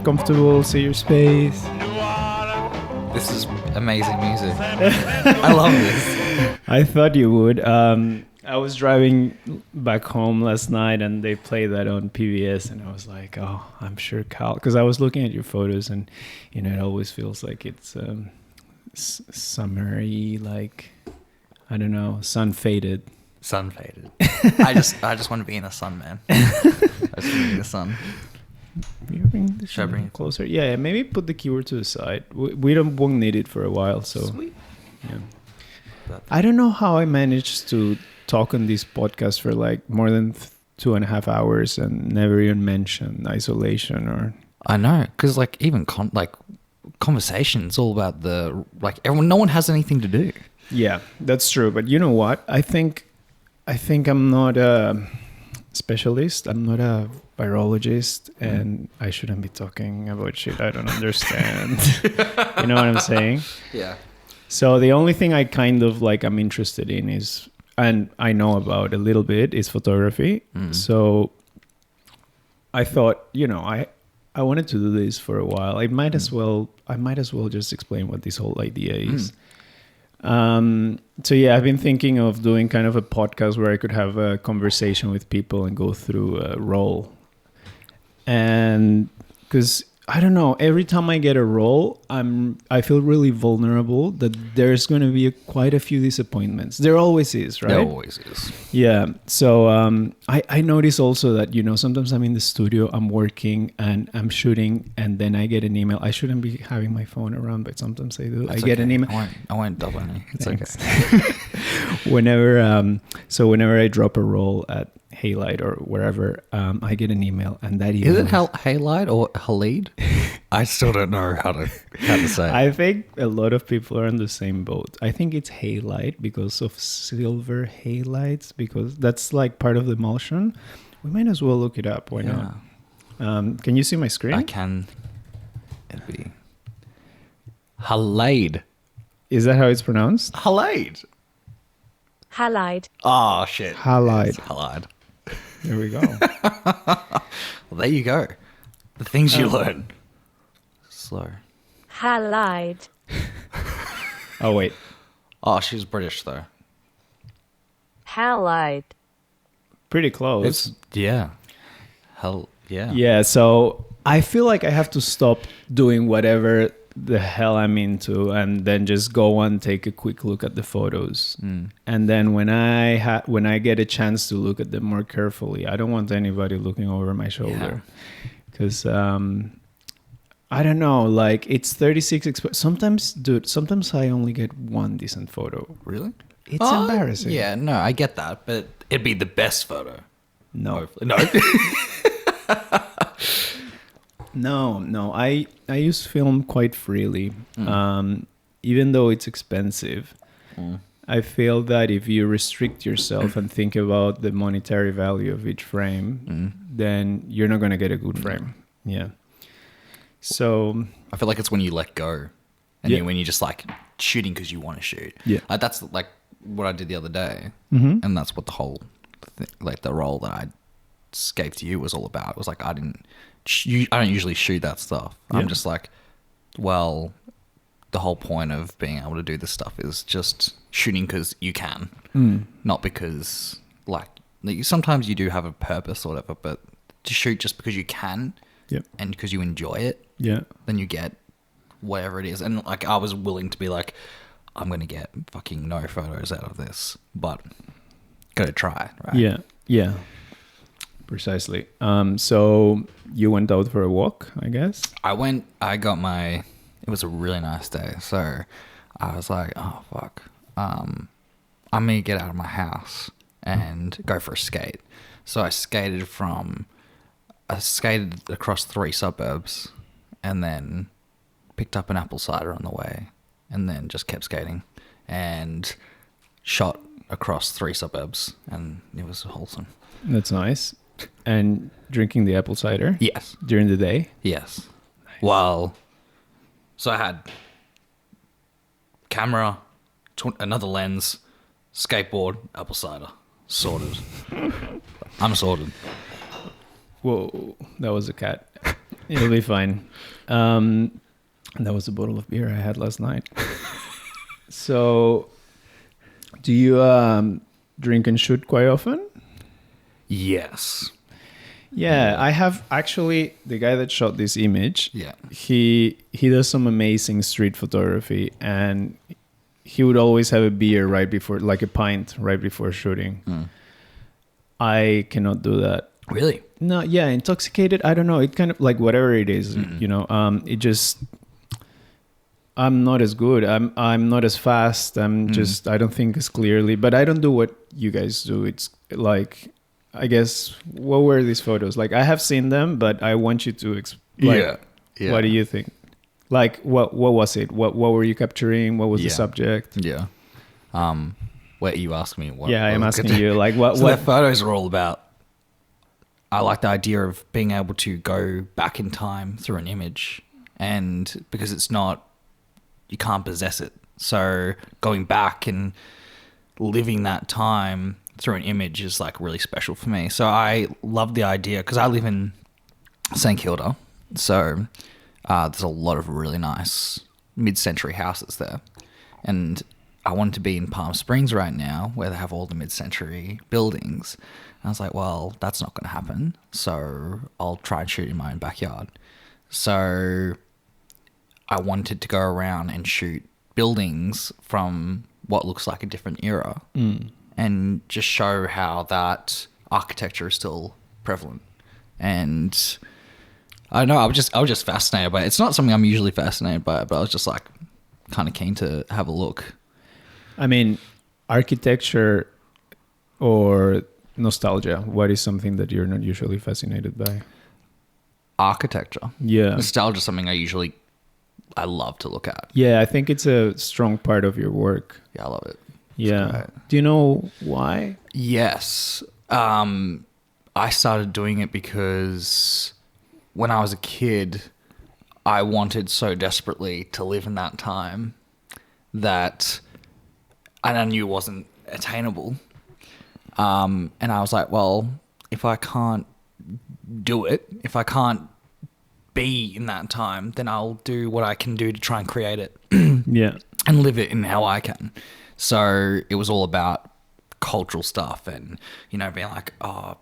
comfortable, see your space. This is amazing music. I love this. I thought you would. I was driving back home last night and they played that on PBS and I was like, oh, I'm sure Cal, because I was looking at your photos and, you know, it always feels like it's summery, like, I don't know, sun faded. Sun faded. I just want to be in the sun, man. I just want to be in the sun. Should I bring it closer? Yeah, maybe put the keyboard to the side. We won't need it for a while, so. Sweet. Yeah. I don't know how I managed to talk on this podcast for like more than 2.5 hours and never even mention isolation or. I know, because like even conversation, it's all about everyone. No one has anything to do. Yeah, that's true. But you know what? I think I'm not a specialist. I'm not a virologist, and I shouldn't be talking about shit I don't understand. You know what I'm saying? Yeah. So the only thing I kind of I'm interested in is, and I know about a little bit, is photography. So I thought, I wanted to do this for a while. I might as well just explain what this whole idea is. So yeah, I've been thinking of doing kind of a podcast where I could have a conversation with people and go through a role. And because I don't know, every time I get a role, I feel really vulnerable that there's going to be quite a few disappointments. There always is, right? There always is. Yeah. So I notice also that, sometimes I'm in the studio, I'm working and I'm shooting and then I get an email. I shouldn't be having my phone around, but sometimes I do. That's I get an email. I won't double any. It's Thanks. okay. Whenever I drop a role at Halide or wherever, I get an email and that email... Is it Halide or Halide? I still don't know how to say it. I think a lot of people are on the same boat. I think it's halide because of silver halides, because that's like part of the emulsion. We might as well look it up. Why not? Can you see my screen? I can. It'd be Halide. Is that how it's pronounced? Halide. Halide. Oh, shit. Halide. It's Halide. There we go. Well, there you go. The things you learn. Slow. Halide. Oh, wait. Oh, she's British, though. Halide. Pretty close. Yeah. Yeah. Yeah, so I feel like I have to stop doing whatever the hell I'm into and then just go and take a quick look at the photos. And then when I get a chance to look at them more carefully, I don't want anybody looking over my shoulder. Because I don't know, it's 36 sometimes I only get one decent photo. Really? It's embarrassing. Yeah, no, I get that, but it'd be the best photo. No. Hopefully. No. No, I use film quite freely. Even though it's expensive. I feel that if you restrict yourself and think about the monetary value of each frame, then you're not going to get a good frame. Yeah. So I feel like it's when you let go and when you're just shooting because you want to shoot. Yeah. That's what I did the other day. And that's what the whole the role that I gave to you was all about. It was I don't usually shoot that stuff. Yeah. I'm just well, the whole point of being able to do this stuff is just shooting because you can, not because sometimes you do have a purpose or whatever, but to shoot just because you can, and because you enjoy it, then you get whatever it is. And I was willing to be I'm gonna get fucking no photos out of this, but gotta try, right? Yeah. Precisely. So you went out for a walk, I guess? It was a really nice day. So I was like, oh, fuck. I'm going to get out of my house and go for a skate. So I skated across 3 suburbs and then picked up an apple cider on the way and then just kept skating and shot across 3 suburbs and it was wholesome. That's nice. And drinking the apple cider? Yes. During the day? Yes. Nice. Well, so I had camera, another lens, skateboard, apple cider. Sorted. I'm sorted. Whoa, that was a cat. It'll be fine. That was a bottle of beer I had last night. So, do you drink and shoot quite often? Yes. Yeah, I have actually the guy that shot this image. Yeah. He does some amazing street photography, and he would always have a beer right before, like a pint right before shooting. I cannot do that. Really? No, yeah, intoxicated. I don't know. It kind of like whatever it is, you know. It just. I'm not as good. I'm not as fast. I'm just. I don't think as clearly. But I don't do what you guys do. It's like, I guess. What were these photos? Like I have seen them, but I want you to. Yeah. What do you think? Like what was it? What were you capturing? What was the subject? Yeah. Wait, you asked me what? Yeah, I'm asking you. Like what? So What? the photos are all about. I like the idea of being able to go back in time through an image, and because it's not. You can't possess it. So going back and living that time through an image is like really special for me. So I love the idea because I live in St Kilda. So there's a lot of really nice mid-century houses there. And I wanted to be in Palm Springs right now where they have all the mid-century buildings. And I was like, well, that's not going to happen. So I'll try and shoot in my own backyard. So I wanted to go around and shoot buildings from what looks like a different era and just show how that architecture is still prevalent. And I don't know, I was just fascinated by it. It's not something I'm usually fascinated by, but I was just like kind of keen to have a look. I mean, architecture or nostalgia. What is something that you're not usually fascinated by? Architecture. Yeah. Nostalgia is something I love to look at. Yeah, I think it's a strong part of your work. Yeah, I love it. Yeah. Do you know why? Yes. I started doing it because when I was a kid, I wanted so desperately to live in that time and I knew it wasn't attainable. And I was like, well, if I can't do it, if I can't be in that time, then I'll do what I can do to try and create it. Yeah. And live it in how I can. So it was all about cultural stuff and, you know, being like, oh,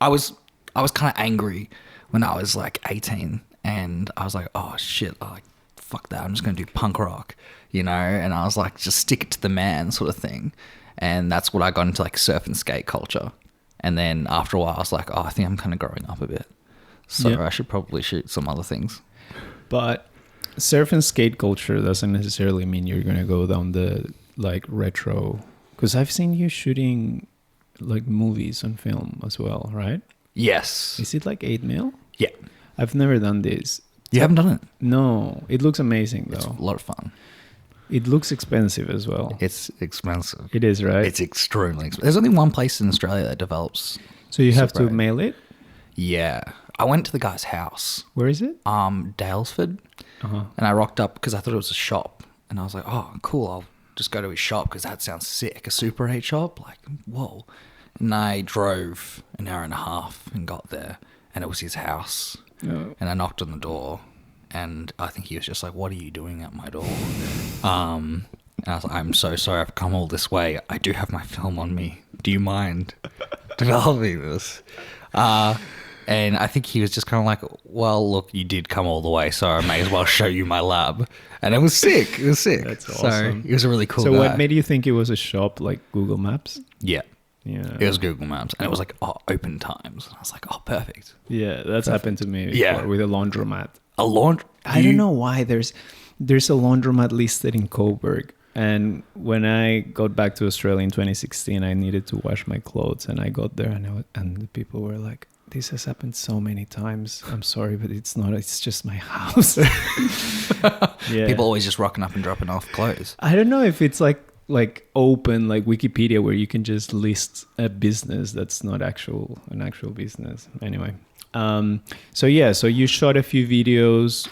I was kind of angry when I was like 18 and I was like, oh shit, like, fuck that. I'm just going to do punk rock, you know? And I was like, just stick it to the man sort of thing. And that's what I got into, like surf and skate culture. And then after a while I was like, oh, I think I'm kind of growing up a bit. So I should probably shoot some other things. But surf and skate culture doesn't necessarily mean you're going to go down the like retro. Because I've seen you shooting like movies on film as well, right? Yes. Is it like 8mm? Yeah. I've never done this. You haven't done it? No. It looks amazing though. It's a lot of fun. It looks expensive as well. It's expensive. It is, right? It's extremely expensive. There's only one place in Australia that develops. So you have to separate. mail it? Yeah. I went to the guy's house. Where is it? Dalesford. Uh-huh. And I rocked up because I thought it was a shop. And I was like, oh, cool. I'll just go to his shop because that sounds sick. A Super 8 shop? Like, whoa. And I drove an hour and a half and got there. And it was his house. Oh. And I knocked on the door. And I think he was just like, what are you doing at my door? And I was like, I'm so sorry I've come all this way. I do have my film on me. Do you mind developing this? And I think he was just kind of like, well, look, you did come all the way, so I may as well show you my lab. And it was sick. It was sick. That's awesome. So he was a really cool guy. guy. What made you think it was a shop like Google Maps? Yeah. Yeah. It was Google Maps. And it was like, open times. And I was like, oh, perfect. Yeah, that's happened to me before, Yeah. with a laundromat. A laundry? I don't know why there's a laundromat listed in Coburg. And when I got back to Australia in 2016, I needed to wash my clothes. And I got there and the people were like, this has happened so many times. I'm sorry, but it's not. It's just my house. Yeah. People always just rocking up and dropping off clothes. I don't know if it's like open like Wikipedia where you can just list a business that's not an actual business. Anyway, so you shot a few videos,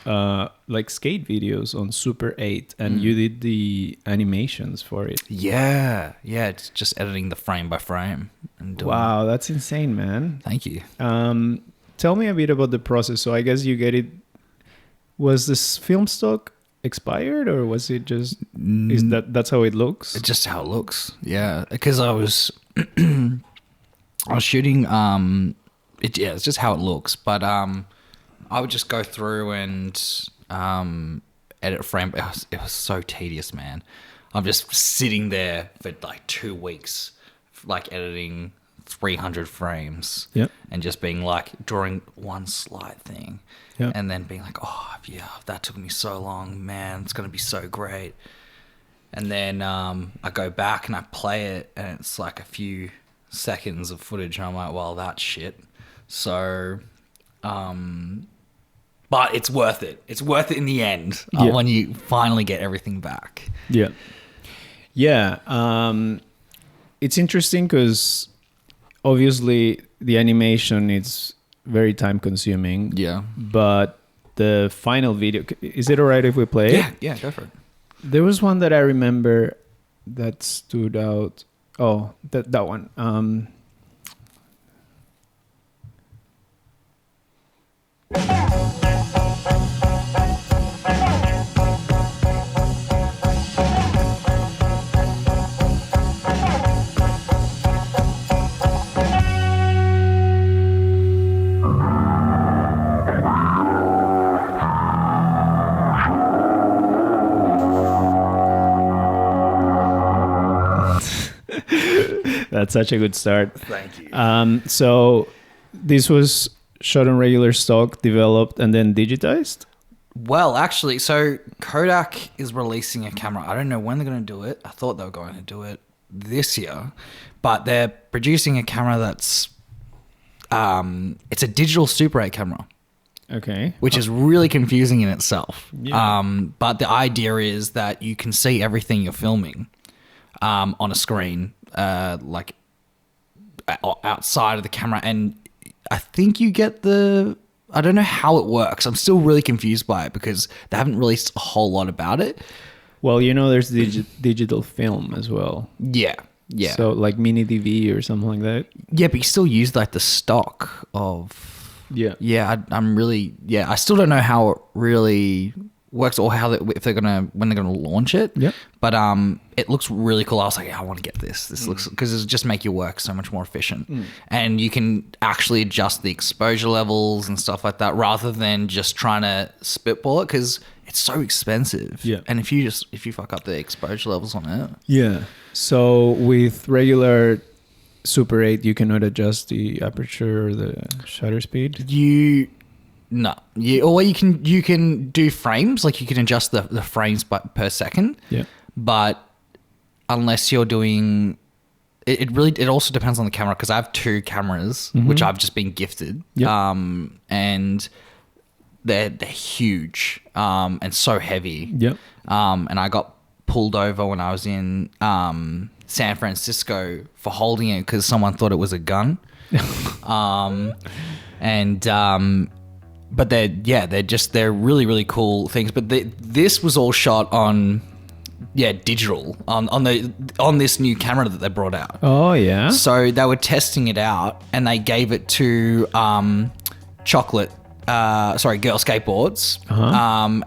like skate videos on Super 8, and you did the animations for it. Yeah. Yeah. It's just editing the frame by frame. And doing Wow, that's insane, man. Thank you. tell me a bit about the process. So I guess you get it. Was this film stock expired, or was it just that's how it looks? It's just how it looks. Yeah, because I was shooting. It's just how it looks. But I would just go through and edit frame. It was so tedious, man. I'm just sitting there for like 2 weeks, like editing 300 frames, and just being like drawing one slight thing, and then being like, oh yeah, that took me so long, man, it's gonna be so great. And then I go back and I play it, and it's like a few seconds of footage, and I'm like, well, that's shit. So but it's worth it. It's worth it in the end when you finally get everything back. It's interesting because obviously the animation is very time consuming. Yeah. But the final video, is it all right if we play it? Yeah, go for it. There was one that I remember that stood out. Oh, that one. That's such a good start. Thank you. So this was shot on regular stock, developed, and then digitized? Well, actually, so Kodak is releasing a camera. I don't know when they're going to do it. I thought they were going to do it this year. But they're producing a camera that's... it's a digital Super 8 camera. Okay. Which is really confusing in itself. Yeah. But the idea is that you can see everything you're filming on a screen, like outside of the camera. And I think you get I don't know how it works. I'm still really confused by it because they haven't released a whole lot about it. Well, there's digital film as well. Yeah. So like mini DV or something like that. Yeah, but you still use like the stock of... Yeah, I'm really... Yeah, I still don't know how it really works or how when they're gonna launch it. Yeah. But it looks really cool. I was like, yeah, I want to get this. This looks... Because it'll just make your work so much more efficient. And you can actually adjust the exposure levels and stuff like that rather than just trying to spitball it because it's so expensive. Yeah. And if you fuck up the exposure levels on it... Yeah. So with regular Super 8, you cannot adjust the aperture or the shutter speed? Or you can do frames, like you can adjust the frames per second. Yeah. But unless you're doing... It also depends on the camera because I have 2 cameras, which I've just been gifted. Yeah. And they're huge and so heavy. Yeah. And I got pulled over when I was in San Francisco for holding it because someone thought it was a gun. But they're really, really cool things. But this was all shot on digital on this new camera that they brought out. Oh yeah. So they were testing it out and they gave it to Girl Skateboards.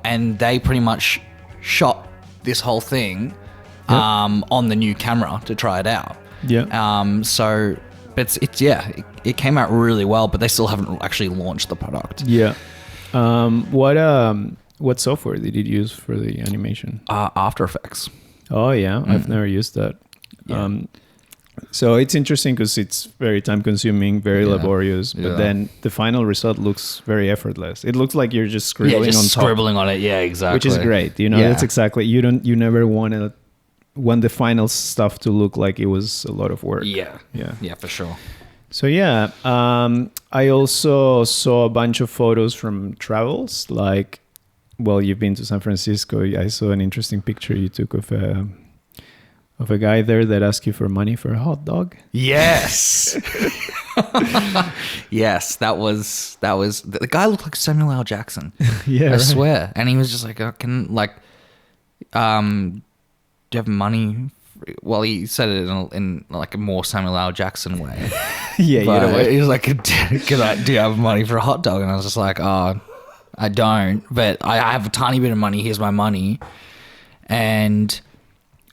And they pretty much shot this whole thing on the new camera to try it out. Yeah. So but it came out really well, but they still haven't actually launched the product. Yeah. What software did you use for the animation? After Effects. Oh yeah, I've never used that. Yeah. So it's interesting because it's very time consuming, very laborious, but then the final result looks very effortless. It looks like you're just scribbling on it. Yeah, exactly. Which is great. That's exactly, you never want the final stuff to look like it was a lot of work. Yeah, for sure. So yeah, I also saw a bunch of photos from travels. Like, well, you've been to San Francisco. I saw an interesting picture you took of a guy there that asked you for money for a hot dog. Yes. Yes, that was the guy looked like Samuel L. Jackson. Yeah, I swear. And he was just like, do you have money? Well, he said it in like a more Samuel L. Jackson way. Yeah, you know what? He was like, do you have money for a hot dog? And I was just like, oh, I don't, but I have a tiny bit of money. Here's my money. And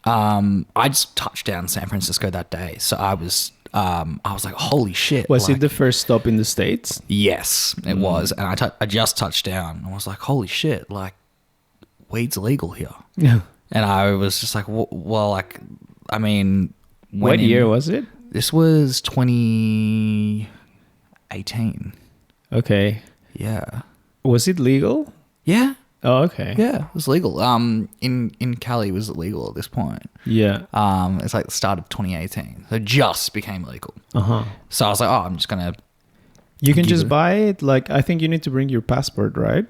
I just touched down San Francisco that day. So I was like, holy shit. Was like, it the first stop in the States? Yes, it was. And I just touched down. I was like, holy shit, like, weed's illegal here. Yeah. And I was just like, well, like, I mean... What year was it? This was 2018. Okay. Yeah. Was it legal? Yeah. Oh, okay. Yeah, it was legal. In Cali, it was illegal at this point. Yeah. It's like the start of 2018. So it just became legal. Uh-huh. So I was like, oh, I'm just going to... You can just buy it? Like, I think you need to bring your passport, right?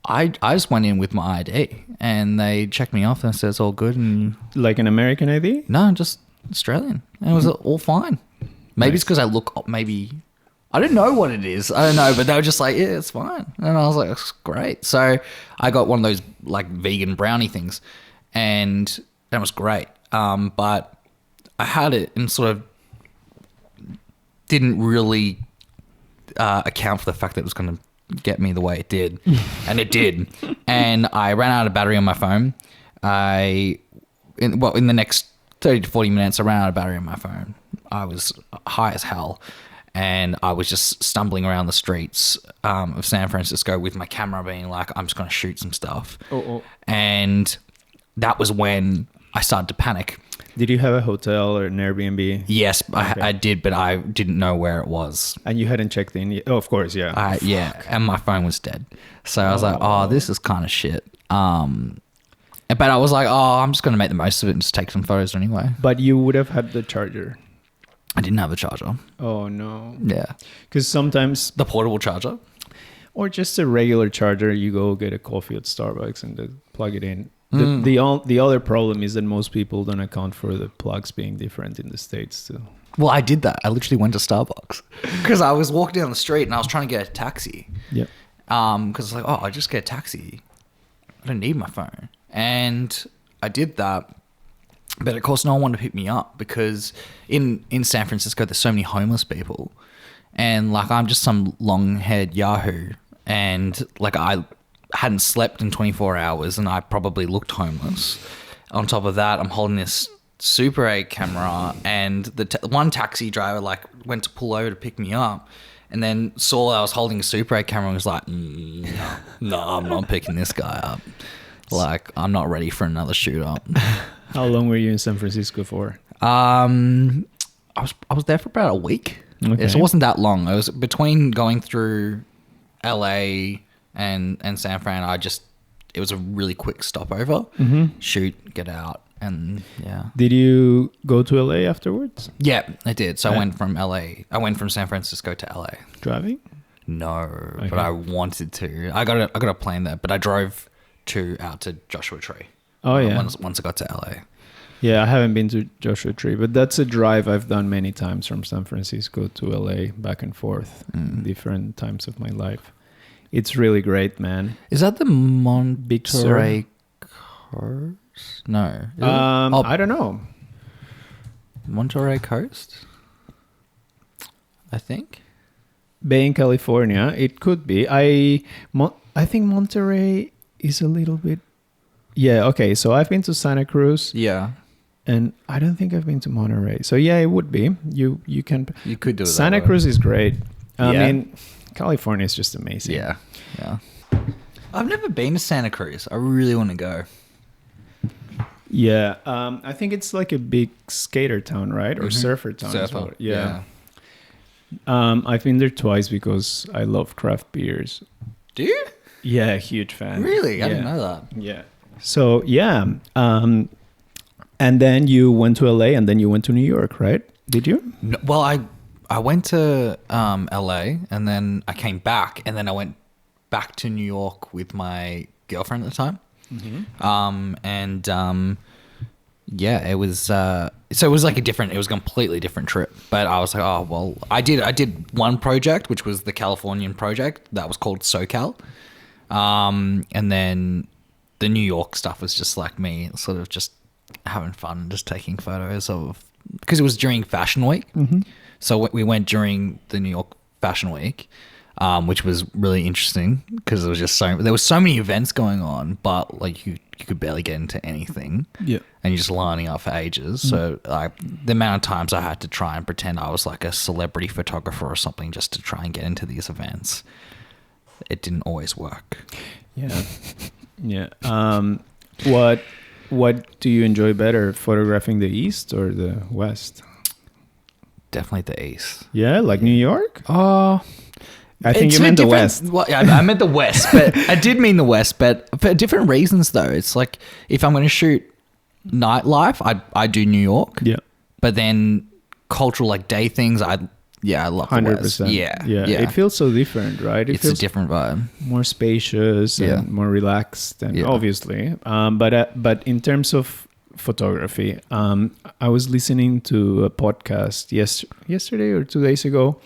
I just went in with my ID and they checked me off and said it's all good. And Like an American ID? no, just Australian. And it was all fine. Maybe it's because I look... Maybe... I don't know what it is. I don't know, but they were just like, yeah, it's fine. And I was like, that's great. So I got one of those like vegan brownie things and that was great. But I had it and sort of didn't really account for the fact that it was going to get me the way it did. And it did. And I ran out of battery on my phone. In the next 30 to 40 minutes, I ran out of battery on my phone. I was high as hell. And I was just stumbling around the streets of San Francisco with my camera being like, I'm just going to shoot some stuff. Oh. And that was when I started to panic. Did you have a hotel or an Airbnb? Yes, Okay. I did, but I didn't know where it was. And you hadn't checked in yet? Oh, of course, yeah. Yeah, and my phone was dead. So I was like, oh, this is kind of shit. But I was like, oh, I'm just going to make the most of it and just take some photos anyway. But you would have had the charger. I didn't have a charger. Oh, no. Yeah. Because sometimes... The portable charger? Or just a regular charger. You go get a coffee at Starbucks and then plug it in. The other problem is that most people don't account for the plugs being different in the States too. Well, I did that. I literally went to Starbucks because I was walking down the street and I was trying to get a taxi. Yeah. Because I was like, oh, I just get a taxi. I don't need my phone. And I did that. But of course, no one wanted to pick me up because in San Francisco, there's so many homeless people. And like, I'm just some long-haired Yahoo. And like, I hadn't slept in 24 hours and I probably looked homeless. On top of that, I'm holding this Super 8 camera and one taxi driver like went to pull over to pick me up and then saw I was holding a Super 8 camera and was like, no, I'm not picking this guy up. Like, I'm not ready for another shoot up. How long were you in San Francisco for? I was there for about a week. Okay. So it wasn't that long. It was between going through LA and San Fran. It was a really quick stopover. Mm-hmm. Shoot, get out, and yeah. Did you go to LA afterwards? Yeah, I did. So I went from San Francisco to LA. Driving? No, Okay. but I wanted to. I got a plane there, but I drove out to Joshua Tree. Oh yeah. Once I got to LA. Yeah, I haven't been to Joshua Tree, but that's a drive I've done many times from San Francisco to LA, back and forth, different times of my life. It's really great, man. Is that the Monterey Coast? No. I don't know. Monterey Coast? I think. Bay in California, it could be. I think Monterey is a little bit... Yeah, okay. So I've been to Santa Cruz. Yeah. And I don't think I've been to Monterey. So yeah, it would be. You could do it. Santa Cruz is great. I Yeah. mean, California is just amazing. Yeah. I've never been to Santa Cruz. I really want to go. Yeah. I think it's like a big skater town, right? Or surfer town as well. Surfer. Yeah. I've been there twice because I love craft beers. Do you? Yeah, huge fan. Really? I didn't know that. Yeah. So yeah. And then you went to LA and then you went to New York, right? Did you? No, well, I went to LA and then I came back and then I went back to New York with my girlfriend at the time. Mm-hmm. Yeah, it was so it was like it was a completely different trip. But I was like, oh well, I did one project which was the Californian project that was called SoCal, and then the New York stuff was just like me, sort of just having fun, just taking photos of, because it was during Fashion Week. Mm-hmm. So we went during the New York Fashion Week, which was really interesting because there was so many events going on, but like you could barely get into anything. Yeah. And you're just lining up for ages. So like the amount of times I had to try and pretend I was like a celebrity photographer or something just to try and get into these events, it didn't always work. Yeah. Yeah. What do you enjoy better, photographing the East or the West? Definitely the East. Yeah, like New York? Oh, I think you meant the West. Well, yeah, I meant the West, but I did mean the West, but for different reasons though. It's like if I'm going to shoot nightlife, I do New York. Yeah. But then cultural like day things, I love 100%. The West. Yeah. It feels so different, right? It's a different vibe. More spacious and more relaxed, and obviously. But in terms of photography, I was listening to a podcast yesterday or 2 days ago.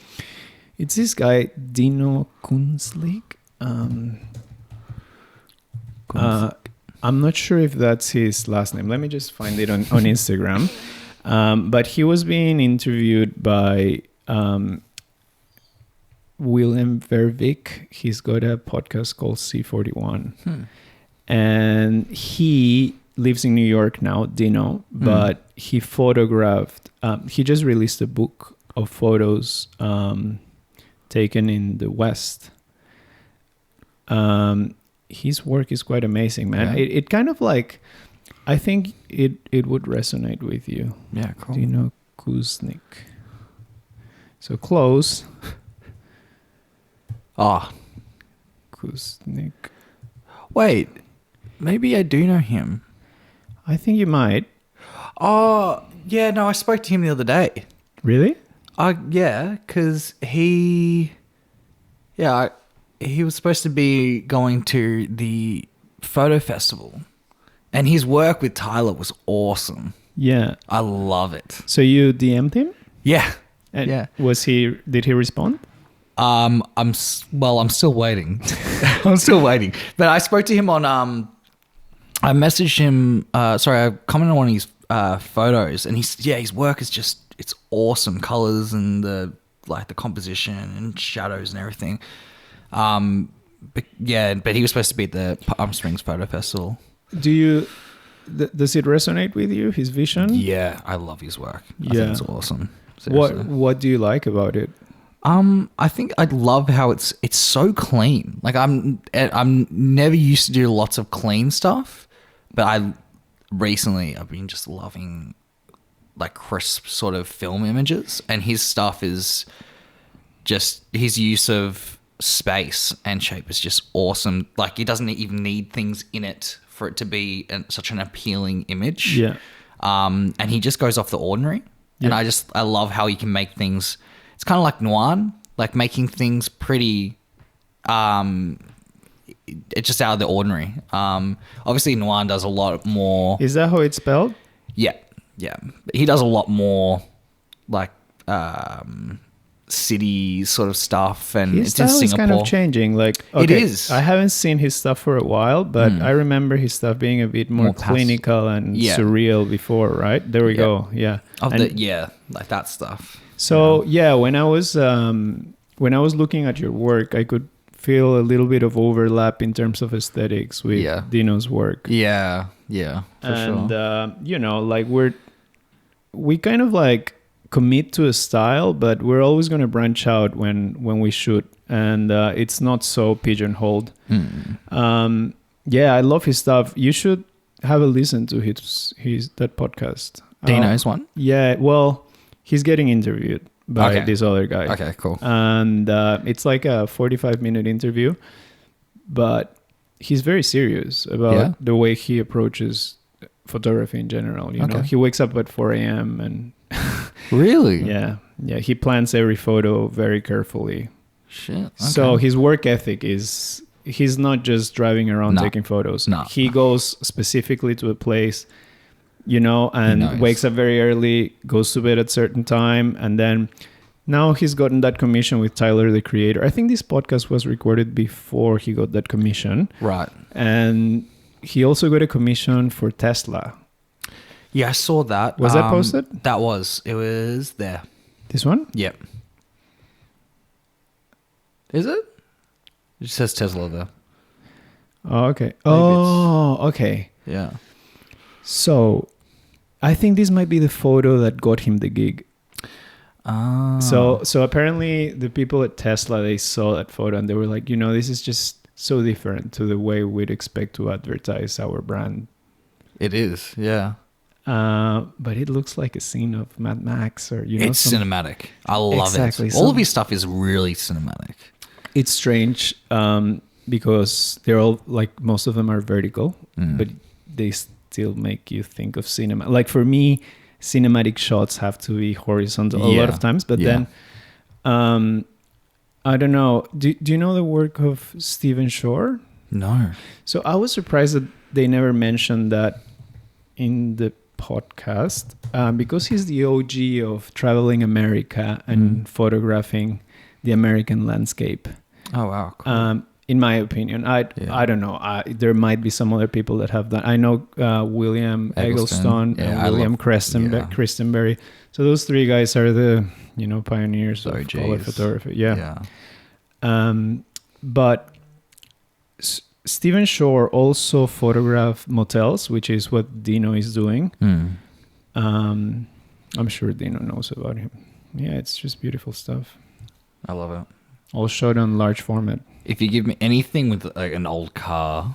It's this guy Dino Kunzlik. I'm not sure if that's his last name. Let me just find it on Instagram. But he was being interviewed by Willem Vervik. He's got a podcast called C41. And he lives in New York now, Dino, but he photographed, he just released a book of photos taken in the West. His work is quite amazing, man. Yeah. It kind of like, I think it would resonate with you. Yeah, cool. Dino Kuznik. So close. Kuznik. Wait, maybe I do know him. I think you might. Oh, yeah, no, I spoke to him the other day. Really? Yeah, because he was supposed to be going to the photo festival, and his work with Tyler was awesome. Yeah. I love it. So you DM'd him? Yeah. And yeah. Did he respond? I'm still waiting. I'm still waiting. But I spoke to him on, I messaged him, I commented on one of his photos, and his work is just, it's awesome. Colors and the composition and shadows and everything. But he was supposed to be at the Palm Springs Photo Festival. Does it resonate with you, his vision? Yeah, I love his work. I think it's awesome. Seriously. What do you like about it? I think I love how it's so clean. Like I'm never used to do lots of clean stuff, but I've been just loving like crisp sort of film images, and his stuff is just, his use of space and shape is just awesome. Like he doesn't even need things in it for it to be such an appealing image. Yeah. And he just goes off the ordinary. Yeah. And I love how he can make things, it's kind of like noir, like making things pretty, it's just out of the ordinary. Obviously noir does a lot more. Is that how it's spelled? Yeah. Yeah. He does a lot more like, city sort of stuff, and his it's in style Singapore. is kind of changing. Like, okay, it is. I haven't seen his stuff for a while, but I remember his stuff being a bit more clinical and surreal before, right? There we go. Yeah. Like that stuff. So when I was looking at your work, I could feel a little bit of overlap in terms of aesthetics with Dino's work. Yeah. Yeah. For sure. Like we kind of like commit to a style, but we're always going to branch out when we shoot, and it's not so pigeonholed. I love his stuff. You should have a listen to that podcast. Dino's one? Yeah, well, he's getting interviewed by this other guy. Okay, cool. And it's like a 45-minute interview, but he's very serious about the way he approaches photography in general. You know, he wakes up at 4 a.m. and really? Yeah. He plans every photo very carefully. Shit. Okay. So his work ethic is, he's not just driving around taking photos. No. He goes specifically to a place, and wakes up very early, goes to bed at certain time, and then now he's gotten that commission with Tyler, the creator. I think this podcast was recorded before he got that commission. Right. And he also got a commission for Tesla. Yeah, I saw that. Was that posted? It was there. This one? Yep. Is it? It says Tesla there. Oh, okay. Maybe Oh, okay. Yeah. So, I think this might be the photo that got him the gig. Ah. So apparently the people at Tesla, they saw that photo and they were like, this is just so different to the way we'd expect to advertise our brand. It is, yeah. But it looks like a scene of Mad Max or, It's cinematic. I love Exactly. it. All of his stuff is really cinematic. It's strange because they're all, like, most of them are vertical, but they still make you think of cinema. Like, for me, cinematic shots have to be horizontal a lot of times, but then I don't know. Do you know the work of Stephen Shore? No. So I was surprised that they never mentioned that in the podcast because he's the OG of traveling America and photographing the American landscape. Oh, wow. Cool. In my opinion, I don't know. There might be some other people that have done. I know William Eggleston and William Christenberry. So those three guys are the pioneers of color photography. Yeah. But Stephen Shore also photographed motels, which is what Dino is doing. I'm sure Dino knows about him. Yeah, it's just beautiful stuff. I love it. All shot on large format. If you give me anything with like an old car,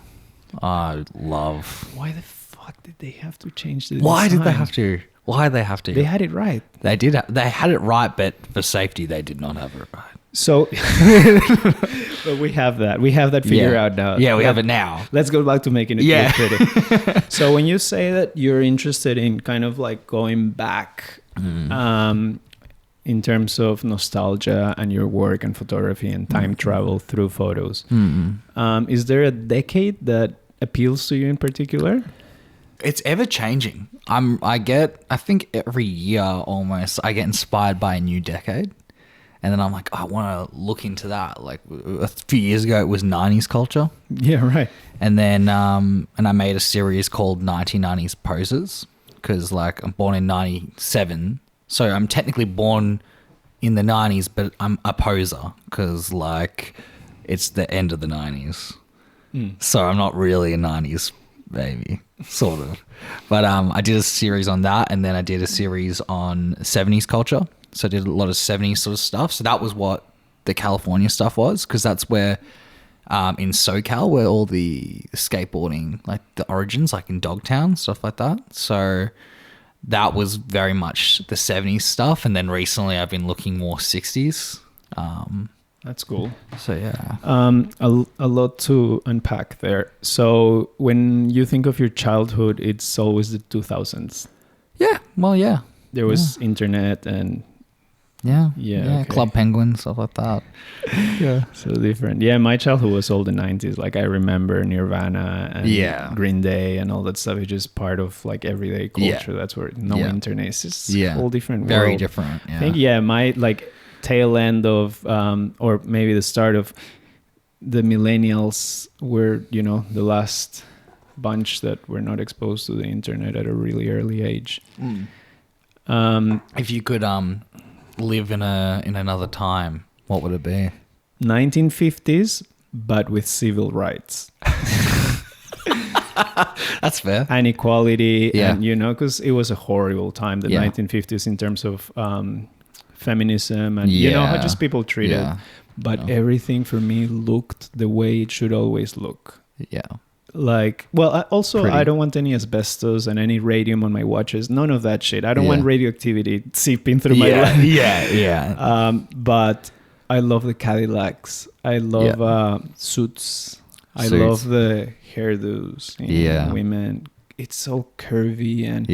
I love. Why the fuck did they have to change the Why design? did they have to? Why did they have to? They had it right. They did. They had it right, but for safety, they did not have it right. So, but we have that. We have that figured out now. Yeah, we have it now. Let's go back to making it look pretty. So when you say that you're interested in kind of like going back in terms of nostalgia and your work and photography and time travel through photos, is there a decade that appeals to you in particular? It's ever changing. I think every year almost I get inspired by a new decade. And then I'm like, I want to look into that. Like a few years ago, it was 90s culture. Yeah, right. And then, and I made a series called 1990s Poses because like I'm born in 97. So I'm technically born in the 90s, but I'm a poser because like it's the end of the 90s. So I'm not really a 90s baby, sort of. But I did a series on that. And then I did a series on 70s culture. So I did a lot of 70s sort of stuff. So that was what the California stuff was, because that's where in SoCal where all the skateboarding, like the origins, like in Dogtown, stuff like that. So that was very much the 70s stuff. And then recently I've been looking more 60s. That's cool. So yeah. A lot to unpack there. So when you think of your childhood, it's always the 2000s. Yeah. Well, yeah. There was internet and... Yeah. Okay. Club Penguin, stuff like that. Yeah. So different. Yeah, my childhood was all the 90s. Like I remember Nirvana and Green Day and all that stuff. It's just part of like everyday culture. That's where internet. It's just whole different world. Very different. Yeah. I think, my like tail end of, or maybe the start of the millennials were, the last bunch that were not exposed to the internet at a really early age. If you could live in another time, what would it be? 1950s, but with civil rights. That's fair. And equality, and because it was a horrible time, the 1950s, in terms of feminism and how just people treated. But everything for me looked the way it should always look. Yeah. Like, well, I don't want any asbestos and any radium on my watches. None of that shit. I don't want radioactivity seeping through my life. But I love the Cadillacs. I love suits. I love the hairdos in women. It's so curvy and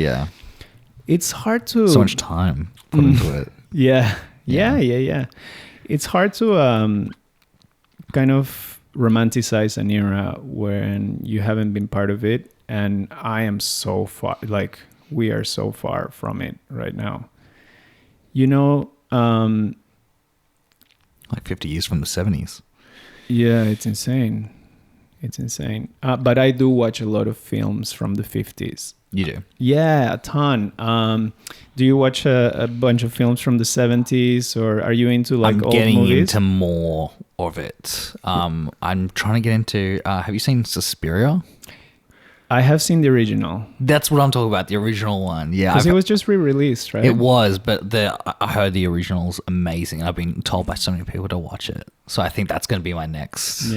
it's hard to... So much time put into it. Yeah. It's hard to kind of romanticize an era when you haven't been part of it, and I am so far, like we are so far from it right now, like 50 years from the 70s. It's insane. But I do watch a lot of films from the 50s You do? Yeah, a ton. Do you watch a bunch of films from the 70s, or are you into like I'm old getting movies? into more of it. I'm trying to get into. Have you seen Suspiria? I have seen the original. That's what I'm talking about. The original one. Yeah, Because it was just re-released, right? It was, but I heard the original's amazing. I've been told by so many people to watch it. So I think that's going to be my next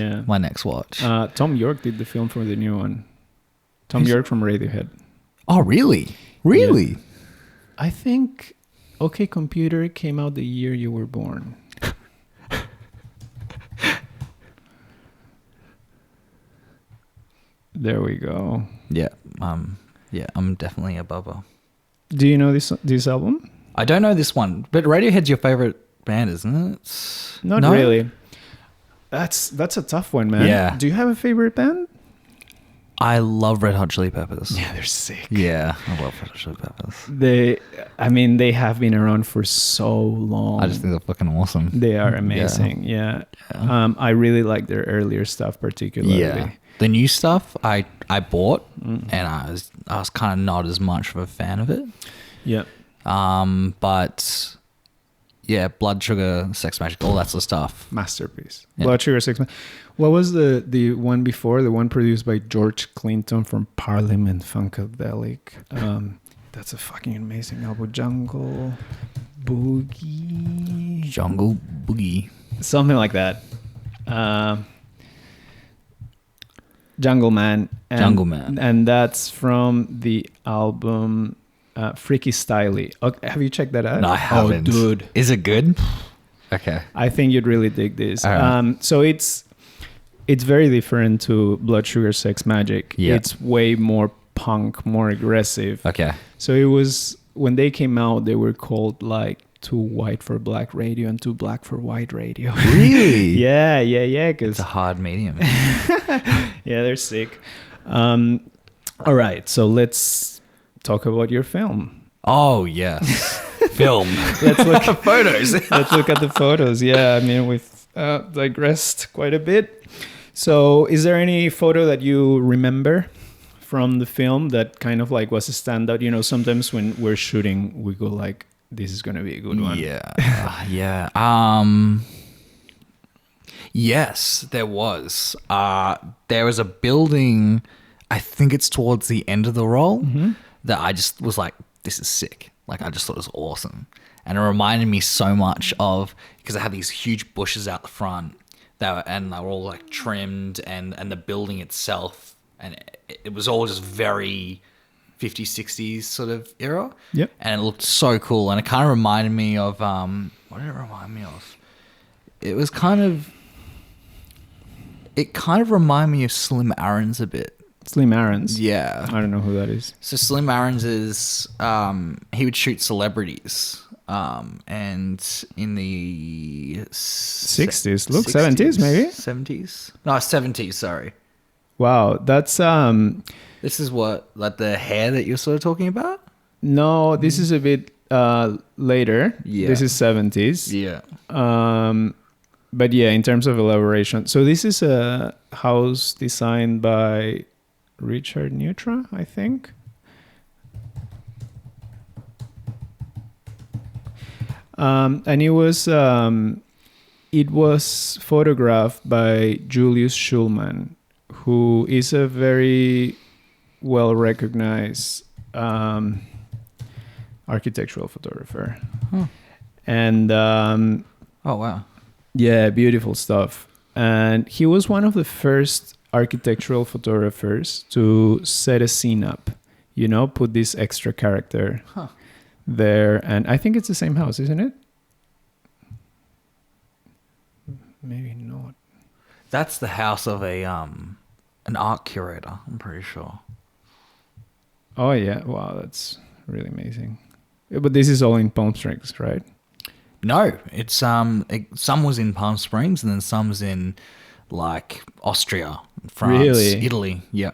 watch. Tom York did the film for the new one. Tom York from Radiohead. Oh, really? Really? Yeah. I think OK Computer came out the year you were born. There we go. Yeah. I'm definitely a bubba. Do you know this album? I don't know this one, but Radiohead's your favorite band, isn't it? Not really. That's a tough one, man. Yeah. Do you have a favorite band? I love Red Hot Chili Peppers. Yeah, they're sick. Yeah, I love Red Hot Chili Peppers. They have been around for so long. I just think they're fucking awesome. They are amazing. Yeah. I really like their earlier stuff particularly. Yeah. The new stuff I bought, and I was kind of not as much of a fan of it. Yeah. But yeah, Blood Sugar, Sex Magic, all that sort of stuff. Masterpiece. Yeah. Blood Sugar Sex Magic. What was the one before? The one produced by George Clinton from Parliament Funkadelic. That's a fucking amazing album. Jungle Boogie. Jungle Boogie. Something like that. Jungle Man. Jungle Man. And that's from the album Freaky Styley. Okay, have you checked that out? No, I haven't. Oh, dude. Is it good? Okay. I think you'd really dig this. All right. So it's very different to Blood Sugar Sex Magic. Yeah. It's way more punk, more aggressive. Okay. So it was, when they came out, they were called like Too White for Black Radio and Too Black for White Radio. Really? yeah. It's Cause a hard medium. yeah, they're sick. All right, so let's talk about your film. Oh, yes. Film. Let's look at photos. Let's look at the photos. Yeah, I mean, we've digressed quite a bit. So is there any photo that you remember from the film that kind of like was a standout? You know, sometimes when we're shooting, we go like, this is going to be a good one. Yeah. Yeah. Yes, there was. There was a building, I think it's towards the end of the roll, that I just was like, this is sick. Like, I just thought it was awesome. And it reminded me so much of, because I had these huge bushes out the front and they were all like trimmed, and the building itself, and it was all just very 50s, 60s sort of era. Yep. And it looked so cool. And it kind of reminded me of, what did it remind me of? It kind of reminded me of Slim Aarons a bit. Slim Aarons? Yeah. I don't know who that is. So Slim Aarons is, he would shoot celebrities. And in the 60s. Look, 70s maybe? 70s? No, 70s, sorry. Wow, that's... This is what, like the hair that you're sort of talking about? No, this is a bit later. Yeah. This is 70s. Yeah. But yeah, in terms of elaboration. So this is a house designed by Richard Neutra, I think. And it was photographed by Julius Schulman, who is a very well-recognized architectural photographer. Huh. And Oh, wow. yeah, beautiful stuff. And he was one of the first architectural photographers to set a scene up, you know, put this extra character there. And I think it's the same house, isn't it? Maybe not. That's the house of an art curator, I'm pretty sure. Oh, yeah. Wow, that's really amazing. Yeah, but this is all in Palm Springs, right? No, it's some was in Palm Springs, and then some was in like Austria, France, Really? Italy. Yeah.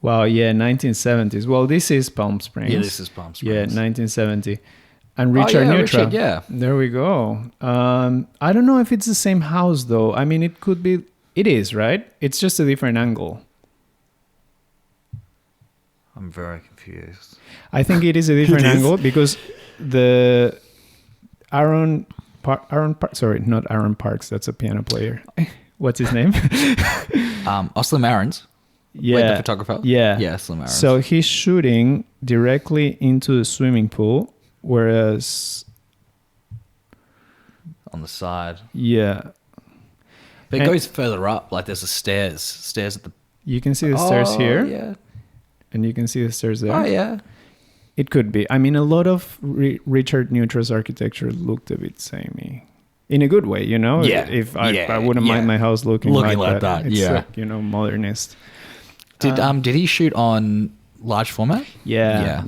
Wow, yeah, 1970s. Well, this is Palm Springs. Yeah, this is Palm Springs. Yeah, 1970. And Richard Neutra. Richard, yeah. There we go. I don't know if it's the same house, though. I mean, it could be. It is, right? It's just a different angle. I'm very confused. I think it is a different angle because the sorry, not Aaron Parks. That's a piano player. What's his name? Slim Aarons. Yeah. Wait, the photographer? Yeah. Yeah, Slim Aarons. So he's shooting directly into the swimming pool, whereas... on the side. Yeah. But it goes further up. Like there's a stairs at the... You can see the stairs here. Yeah. And you can see the stairs there. Oh, yeah. It could be. I mean, a lot of Richard Neutra's architecture looked a bit samey. In a good way, you know? Yeah. If I wouldn't mind my house looking like that. It's like, you know, modernist. Did he shoot on large format? Yeah.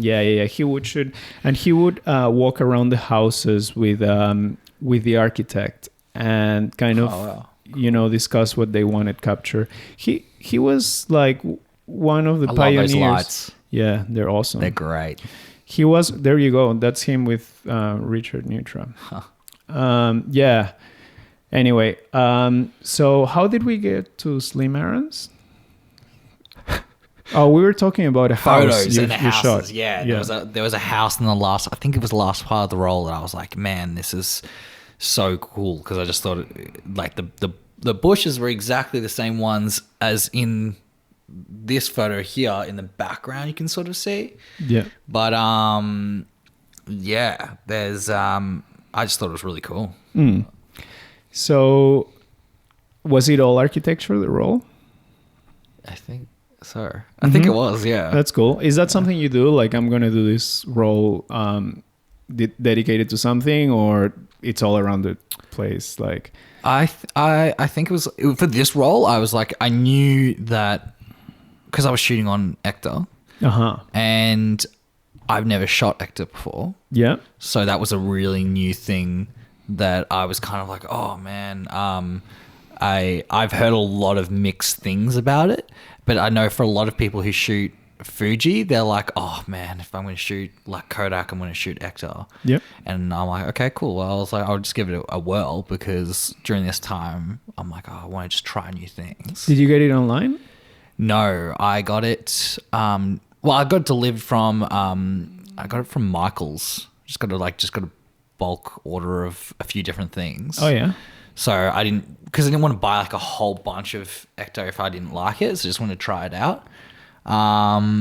He would shoot, and he would walk around the houses with the architect and kind of, you know, discuss what they wanted capture. He was like one of the pioneers. Love those lights. Yeah, they're awesome. They're great. He was, there you go. That's him with Richard Neutra. Yeah. Anyway, so how did we get to Slim Aarons? Oh, we were talking about a house. Photos and the houses. Shot. Yeah. There was a house in I think it was the last part of the roll that I was like, man, this is so cool. Because I just thought like the bushes were exactly the same ones as in this photo here in the background. You can sort of see. Yeah. But yeah, there's I just thought it was really cool. So was it all architecture, the role? I think so. I think it was, yeah. That's cool. Is that something you do? Like, I'm going to do this role dedicated to something, or it's all around the place? Like, I think it was for this role. I was like, I knew that because I was shooting on Ep.3, and I've never shot Ep.3 before. Yeah. So that was a really new thing that I was kind of like, oh man, I've heard a lot of mixed things about it, but I know for a lot of people who shoot Fuji, they're like, oh man, if I'm going to shoot like Kodak, I'm going to shoot Ep.3. Yep. And I'm like, okay, cool. Well, I was like, I'll just give it a whirl because during this time, I'm like, oh, I want to just try new things. Did you get it online? No, I got it. Well, I got it delivered from. I got it from Michael's. Just got a bulk order of a few different things. Oh yeah. So I didn't want to buy like a whole bunch of Ep.3 if I didn't like it. So I just wanted to try it out.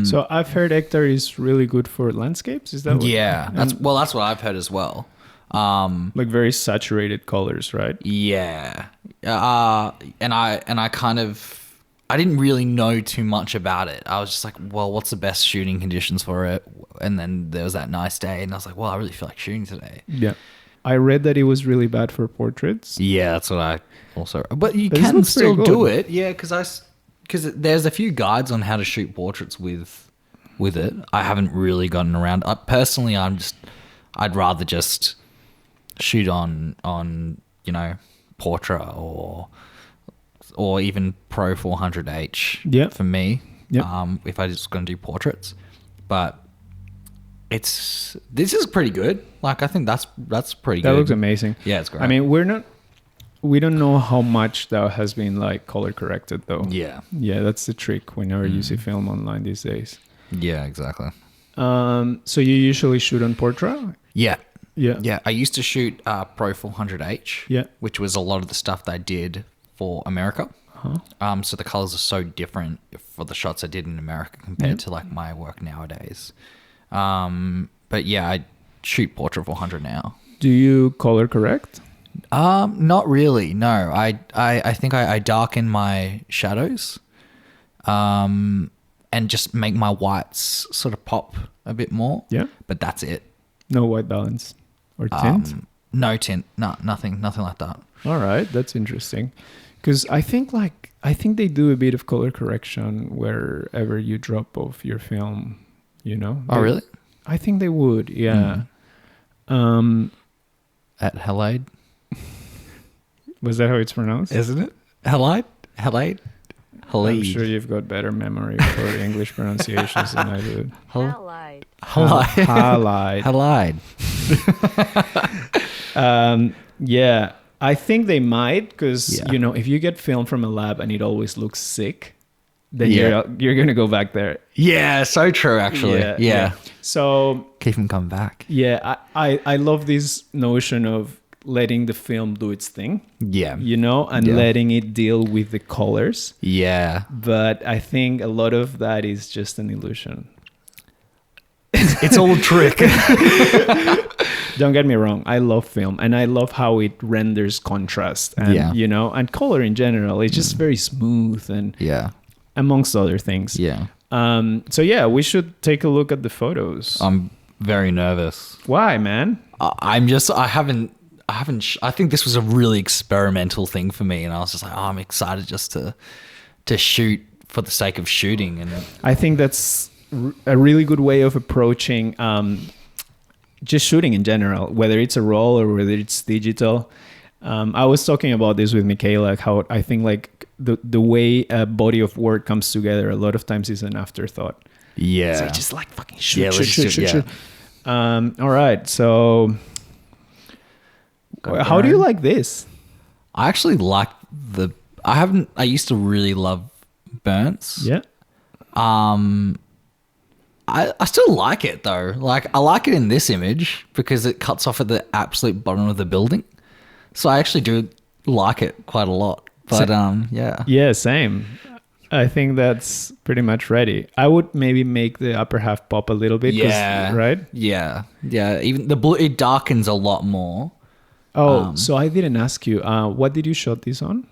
So I've heard Ep.3 is really good for landscapes. Is that what? Yeah, that's what I've heard as well. Like very saturated colors, right? Yeah. And I kind of, I didn't really know too much about it. I was just like, well, what's the best shooting conditions for it? And then there was that nice day, and I was like, well, I really feel like shooting today. Yeah. I read that it was really bad for portraits. Yeah, that's what I also... But you can still do it. Yeah, because there's a few guides on how to shoot portraits with it. I haven't really gotten around. Personally, I'd rather just shoot on you know, Portra or even Pro 400H for me. Yep. If I just going to do portraits. But this is pretty good. Like, I think that's pretty good. That looks amazing. Yeah, it's great. I mean, we don't know how much that has been like color corrected though. Yeah. Yeah, that's the trick whenever you see film online these days. Yeah, exactly. So you usually shoot on Portra? Yeah. Yeah. Yeah. I used to shoot Pro 400H. Yeah. Which was a lot of the stuff that I did for America. Uh-huh. So the colors are so different for the shots I did in America compared to like my work nowadays. But yeah, I shoot Portra 400 now. Do you color correct? Not really. No, I think I darken my shadows, and just make my whites sort of pop a bit more. Yeah. But that's it. No white balance or tint? No tint. No, nothing like that. All right. That's interesting. Because I think they do a bit of color correction wherever you drop off your film, you know? Oh, really? I think they would, yeah. At Halide? Was that how it's pronounced? Isn't it? Halide? I'm sure you've got better memory for English pronunciations than I do. Halide. Yeah, I think they might because, you know, if you get film from a lab and it always looks sick, then you're gonna go back there. Yeah, so true, actually. Yeah. So Keep him coming back. yeah, I love this notion of letting the film do its thing, Yeah. and letting it deal with the colors. Yeah. But I think a lot of that is just an illusion. It's all a trick. Don't get me wrong. I love film and I love how it renders contrast and, and color in general. It's just very smooth and amongst other things. Yeah. So yeah, we should take a look at the photos. I'm very nervous. Why, man? I think this was a really experimental thing for me, and I was just like, I'm excited just to shoot for the sake of shooting. And I think that's a really good way of approaching just shooting in general, whether it's a roll or whether it's digital. I was talking about this with Michaela, how I think like the way a body of work comes together a lot of times is an afterthought. Yeah. So just like fucking shoot. All right, so how do you like this? I actually like I used to really love burns. Yeah. I still like it though. Like I like it in this image because it cuts off at the absolute bottom of the building. So I actually do like it quite a lot. But yeah. Yeah, same. I think that's pretty much ready. I would maybe make the upper half pop a little bit. Yeah. Right? Yeah. Yeah. Even the blue, it darkens a lot more. Oh, so I didn't ask you. What did you shot this on?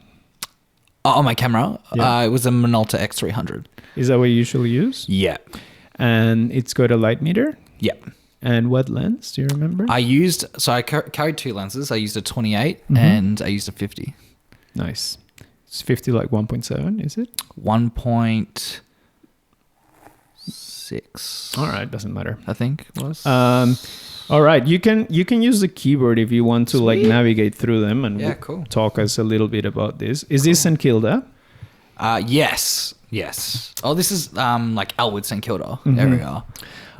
On my camera? Yeah. It was a Minolta X300. Is that what you usually use? Yeah. And it's got a light meter? Yeah. And what lens? Do you remember? I carried two lenses. I used a 28 and I used a 50. Nice. It's 50 like 1.7, is it? 1.6. All right, doesn't matter. I think it was. All right, you can use the keyboard if you want to like navigate through them and cool. talk us a little bit about this. Is this St Kilda? Yes. Oh, this is like Elwood St Kilda area.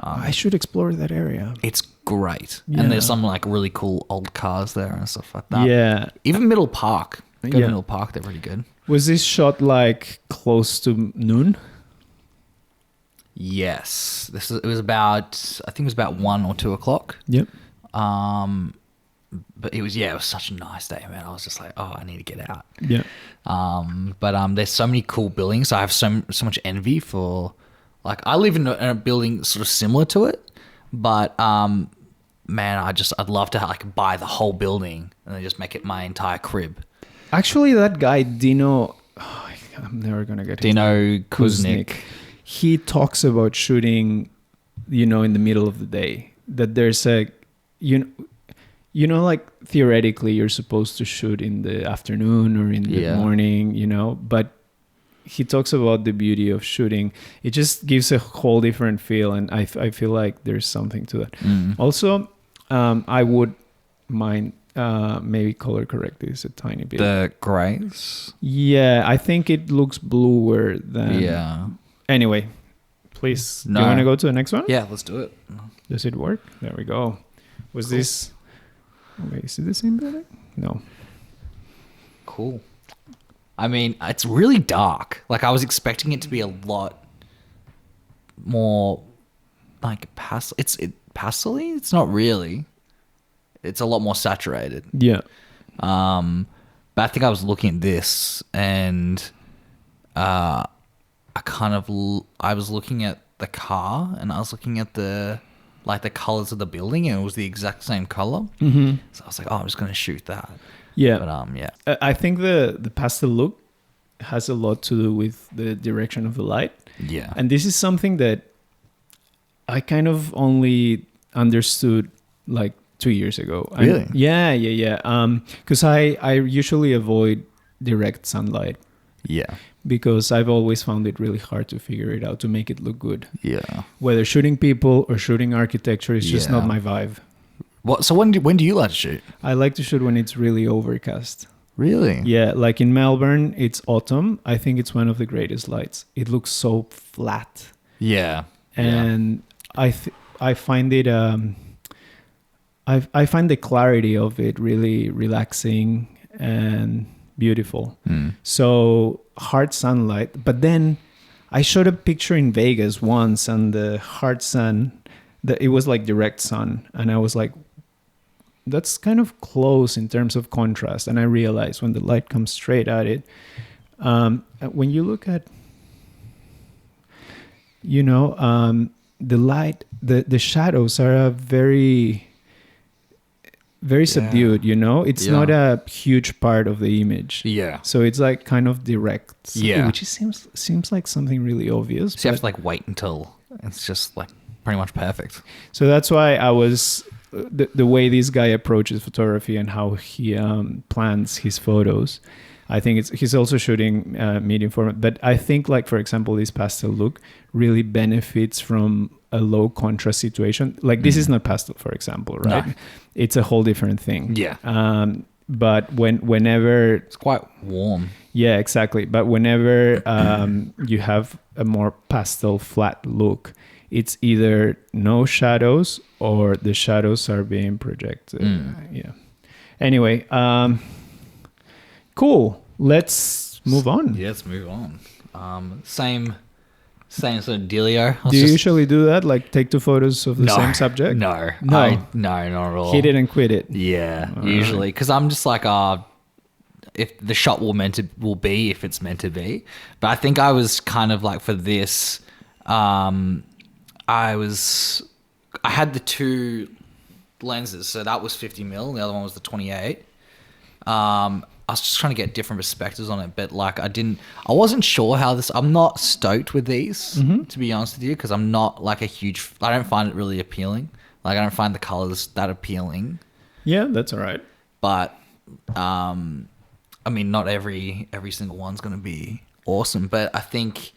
I should explore that area. It's great, Yeah. and there's some like really cool old cars there and stuff like that. Yeah. Even Middle Park. Go to Middle Park. They're pretty good. Was this shot like close to noon? Yes, it was about 1 or 2 o'clock. Yep. But it was such a nice day, man. I was just like, I need to get out. Yeah. But there's so many cool buildings. I have so much envy for, like, I live in a building sort of similar to it, but man, I'd love to like buy the whole building and then just make it my entire crib. Actually, that guy Dino, I'm never gonna get his Dino Kuznik. He talks about shooting, in the middle of the day. That there's like theoretically you're supposed to shoot in the afternoon or in the morning, but he talks about the beauty of shooting. It just gives a whole different feel, and I feel like there's something to that. Also, I would mind maybe color correct this a tiny bit. The grays? Yeah, I think it looks bluer than... Yeah. Anyway, please, do you want to go to the next one? Yeah, let's do it. Does it work? There we go. Was this... Wait, is it the same building? No. Cool. I mean, it's really dark. Like, I was expecting it to be a lot more, like, pastel. It's pastel-y? It's not really. It's a lot more saturated. Yeah. But I think I was looking at this, and I was looking at the car, and I was looking at the colors of the building, and it was the exact same color. Mm-hmm. So I was like, I'm just going to shoot that. Yeah. But yeah. I think the pastel look has a lot to do with the direction of the light. Yeah. And this is something that I kind of only understood like 2 years ago. Really? Yeah. Because I usually avoid direct sunlight. Yeah. Because I've always found it really hard to figure it out, to make it look good. Yeah. Whether shooting people or shooting architecture is just not my vibe. What? So when do you like to shoot? I like to shoot when it's really overcast. Really? Yeah, like in Melbourne, it's autumn. I think it's one of the greatest lights. It looks so flat. Yeah. And I find it... I find the clarity of it really relaxing and beautiful. So hard sunlight, but then I showed a picture in Vegas once, and the hard sun, it was like direct sun, and I was like, that's kind of close in terms of contrast. And I realized when the light comes straight at it, when you look at, the light, the shadows are very subdued, it's not a huge part of the image. Yeah. So it's like kind of direct. Yeah. Which seems like something really obvious. So you have to like wait until it's just like pretty much perfect. So that's why I was, the way this guy approaches photography and how he plans his photos. I think he's also shooting medium format, but I think, like, for example, this pastel look really benefits from a low contrast situation. Like this is not pastel, for example, right? No. It's a whole different thing. Yeah. But whenever it's quite warm. Yeah, exactly. But whenever you have a more pastel flat look, it's either no shadows or the shadows are being projected. Yeah. Anyway, cool. Let's move on. Yeah, let's move on. Same sort of dealio. Do you usually do that? Like take two photos of the same subject? No, no, not at all. Hit it and quit it. Yeah, usually because I'm just like, if the shot will be if it's meant to be. But I think I was kind of like for this, I had the two lenses, so that was 50mm. The other one was the 28. I was just trying to get different perspectives on it, but like I wasn't sure how this. I'm not stoked with these, to be honest with you, because I'm not like I don't find it really appealing. Like I don't find the colors that appealing. Yeah, that's all right. But I mean, not every single one's going to be awesome, but I think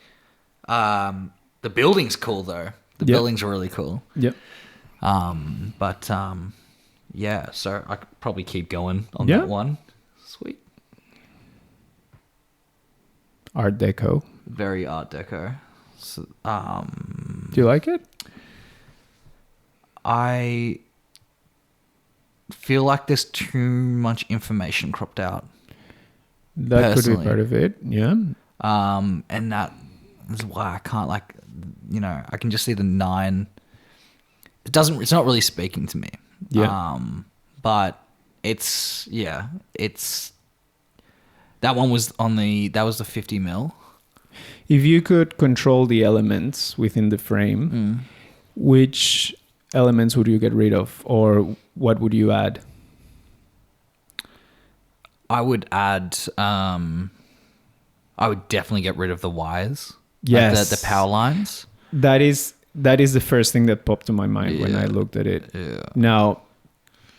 the building's cool though. The buildings are really cool. Yep. Yeah, so I could probably keep going on that one. Sweet. Art Deco. Very Art Deco. So, do you like it? I feel like there's too much information cropped out. That could be part of it, yeah. And that is why I can't I can just see the 9. It's not really speaking to me. Yeah. But that one was that was the 50mm. If you could control the elements within the frame, which elements would you get rid of, or what would you add? I would add. I would definitely get rid of the wires. Yes, like the power lines. That is the first thing that popped to my mind when I looked at it. Yeah. Now,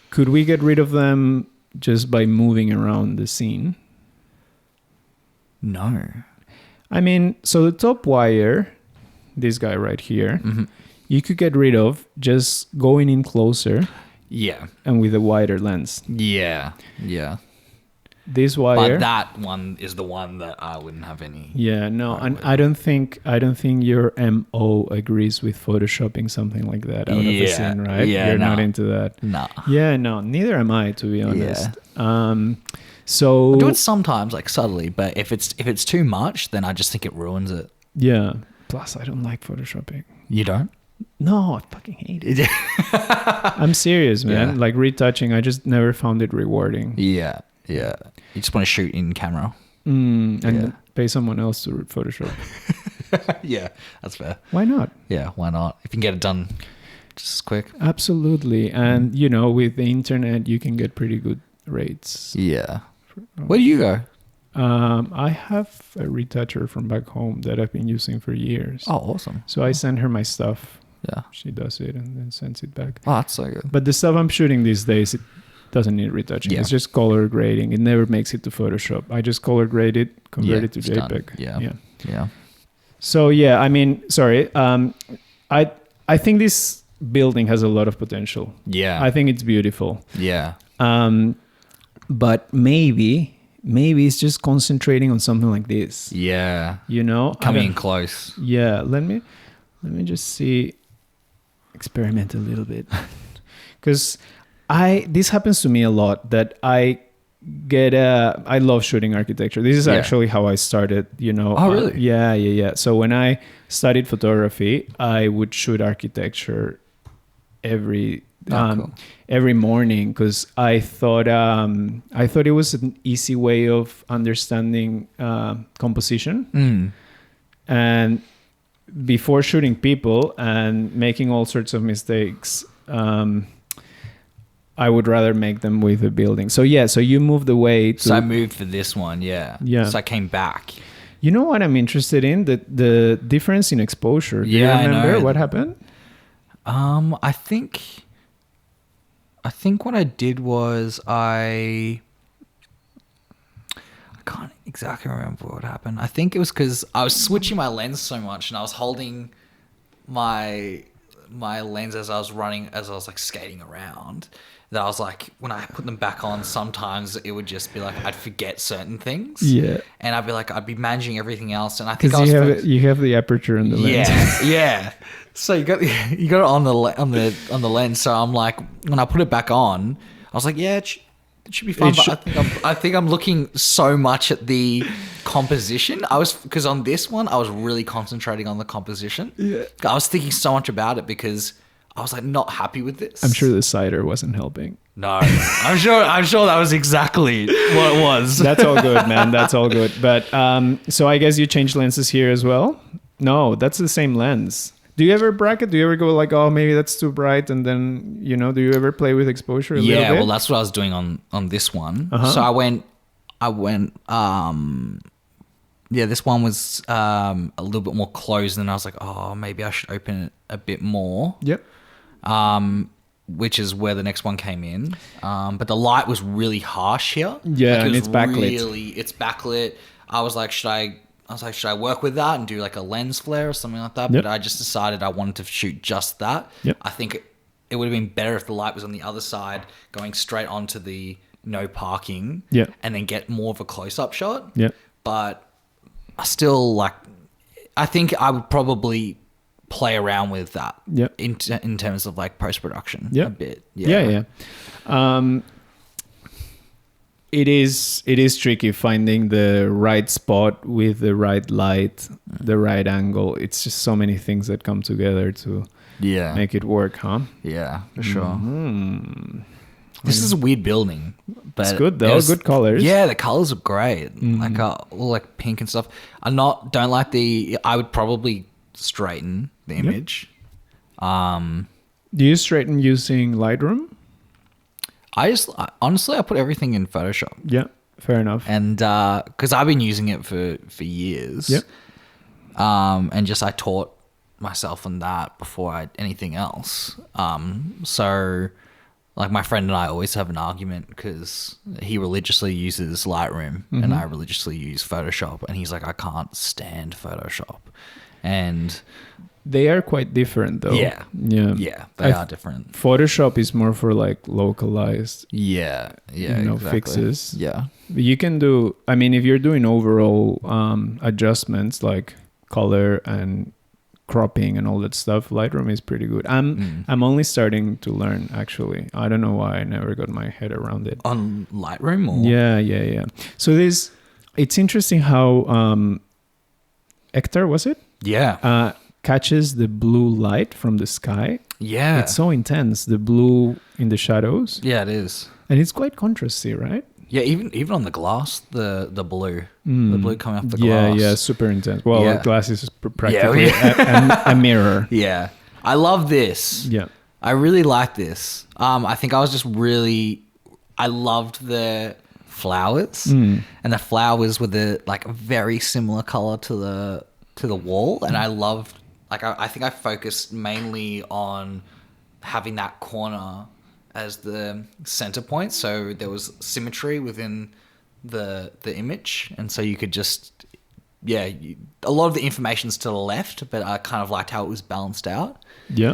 could we get rid of them just by moving around the scene? No. I mean, so the top wire, this guy right here, you could get rid of just going in closer. Yeah. And with a wider lens. Yeah. Yeah. This wire. But that one is the one that I wouldn't have any. Yeah, no, and I don't think your MO agrees with photoshopping something like that out of the scene, right? Yeah, you're not into that. No. Yeah, no, neither am I, to be honest. So I do it sometimes, like subtly, but if it's too much, then I just think it ruins it. Yeah. Plus, I don't like photoshopping. You don't? No, I fucking hate it. I'm serious, man. Yeah. Like retouching, I just never found it rewarding. Yeah. Yeah. You just want to shoot in camera. And pay someone else to Photoshop. Yeah, that's fair. Why not? Yeah, why not? If you can get it done just as quick. Absolutely. And, with the internet, you can get pretty good rates. Yeah. Where do you go? I have a retoucher from back home that I've been using for years. Oh, awesome. So I send her my stuff. Yeah. She does it and then sends it back. Oh, that's so good. But the stuff I'm shooting these days, it doesn't need retouching. Yeah. It's just color grading. It never makes it to Photoshop. I just color grade it, convert it to JPEG. Yeah. So I mean, sorry. I think this building has a lot of potential. Yeah. I think it's beautiful. Yeah. But maybe it's just concentrating on something like this. Yeah. Coming in close. Yeah. Let me just see. Experiment a little bit, because this happens to me a lot, that I I love shooting architecture. This is actually how I started, Oh, really? Yeah. So when I studied photography, I would shoot architecture every Cool. every morning because I thought it was an easy way of understanding composition. And before shooting people and making all sorts of mistakes, I would rather make them with a building. So you moved away. So I moved for this one, yeah. So I came back. You know what I'm interested in? The difference in exposure. Do you remember I know. what happened? I think what I did was I can't exactly remember what happened. I think it was because I was switching my lens so much, and I was holding my lens as I was like skating around. That I was like, when I put them back on, sometimes it would just be like I'd forget certain things. Yeah, and I'd be managing everything else, and I think you have the aperture in the lens. Yeah. So you got it on the lens. So I'm like, when I put it back on, I was like, yeah, it should be fine. But I think I'm looking so much at the composition. Because on this one, I was really concentrating on the composition. Yeah, I was thinking so much about it because I was like not happy with this. I'm sure the cider wasn't helping. No, I'm sure that was exactly what it was. That's all good, man. That's all good. But so I guess you changed lenses here as well. No, that's the same lens. Do you ever bracket? Do you ever go like, oh, maybe that's too bright? And then, do you ever play with exposure a little bit? Well, that's what I was doing on this one. So I went, this one was a little bit more closed, and I was like, oh, maybe I should open it a bit more. Yep. Which is where the next one came in. But the light was really harsh here. Yeah, and it's backlit. It's backlit. I was like, should I work with that and do like a lens flare or something like that? Yep. But I just decided I wanted to shoot just that. Yep. I think it would have been better if the light was on the other side, going straight onto the no parking. Yeah. And then get more of a close-up shot. Yeah. But I still I think I would probably play around with that. Yep. In terms of like post-production. Yep. A bit. Yeah. It is tricky finding the right spot with the right light, the right angle. It's just so many things that come together to make it work, huh? Yeah, for sure. Mm-hmm. This is a weird building, but it's good though. Good colors. Yeah, the colors are great. Like all like pink and stuff. Don't like I would probably straighten the image. Do you straighten using Lightroom? Honestly, I put everything in Photoshop. Yeah, fair enough. And because I've been using it for years. Yep. And just I taught myself on that before anything else. So like my friend and I always have an argument because he religiously uses Lightroom and I religiously use Photoshop, and he's like, I can't stand Photoshop. And they are quite different though. Yeah, they are different. Photoshop is more for like localized exactly. fixes. Yeah, you can do, I mean, if you're doing overall adjustments like color and cropping and all that stuff, Lightroom is pretty good. I'm only starting to learn, actually. I don't know why I never got my head around it. On Lightroom? Or? Yeah. So it's interesting how Hector, was it? Yeah. Catches the blue light from the sky. Yeah. It's so intense, the blue in the shadows. Yeah, it is. And it's quite contrasty, right? Yeah, even on the glass, the blue. The blue coming off the glass. Yeah, super intense. Well, the glass is practically a mirror. Yeah. I love this. Yeah. I really like this. I think I loved the flowers. And the flowers were the like very similar color to the wall, and I loved I think I focused mainly on having that corner as the center point, so there was symmetry within the image, and so you could just a lot of the information's to the left, but I kind of liked how it was balanced out. Yeah.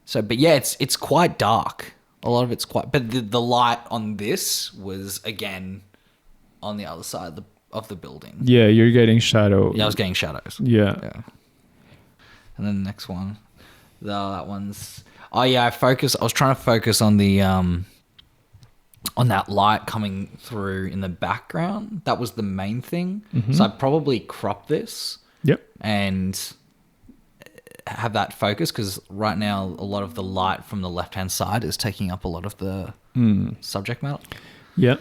It's quite dark. A lot of it's quite, but the light on this was again on the other side of the building. Yeah, you're getting shadow. Yeah, I was getting shadows. Yeah. And then the next one, that one's. Oh yeah, I was trying to focus on the on that light coming through in the background. That was the main thing. So I'd probably crop this Yep. and have that focus, because right now a lot of the light from the left-hand side is taking up a lot of the subject matter. Yeah.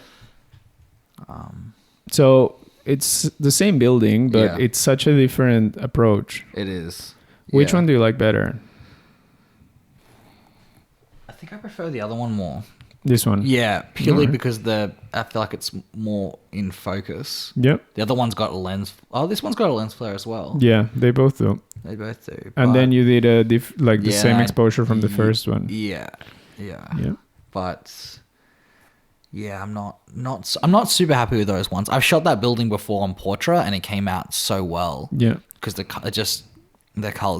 So it's the same building, but Yeah. it's such a different approach. It is. Which Yeah. one do you like better? I think I prefer the other one more. This one? Yeah, purely Alright. because I feel like it's more in focus. Yep. The other one's got a lens. Oh, this one's got a lens flare as well. Yeah, they both do. They both do. And then you did the Yeah, same exposure from the first one. Yeah. Yeah. But yeah, I'm not super happy with those ones. I've shot that building before on Portra and it came out so well. Yeah. Because the colors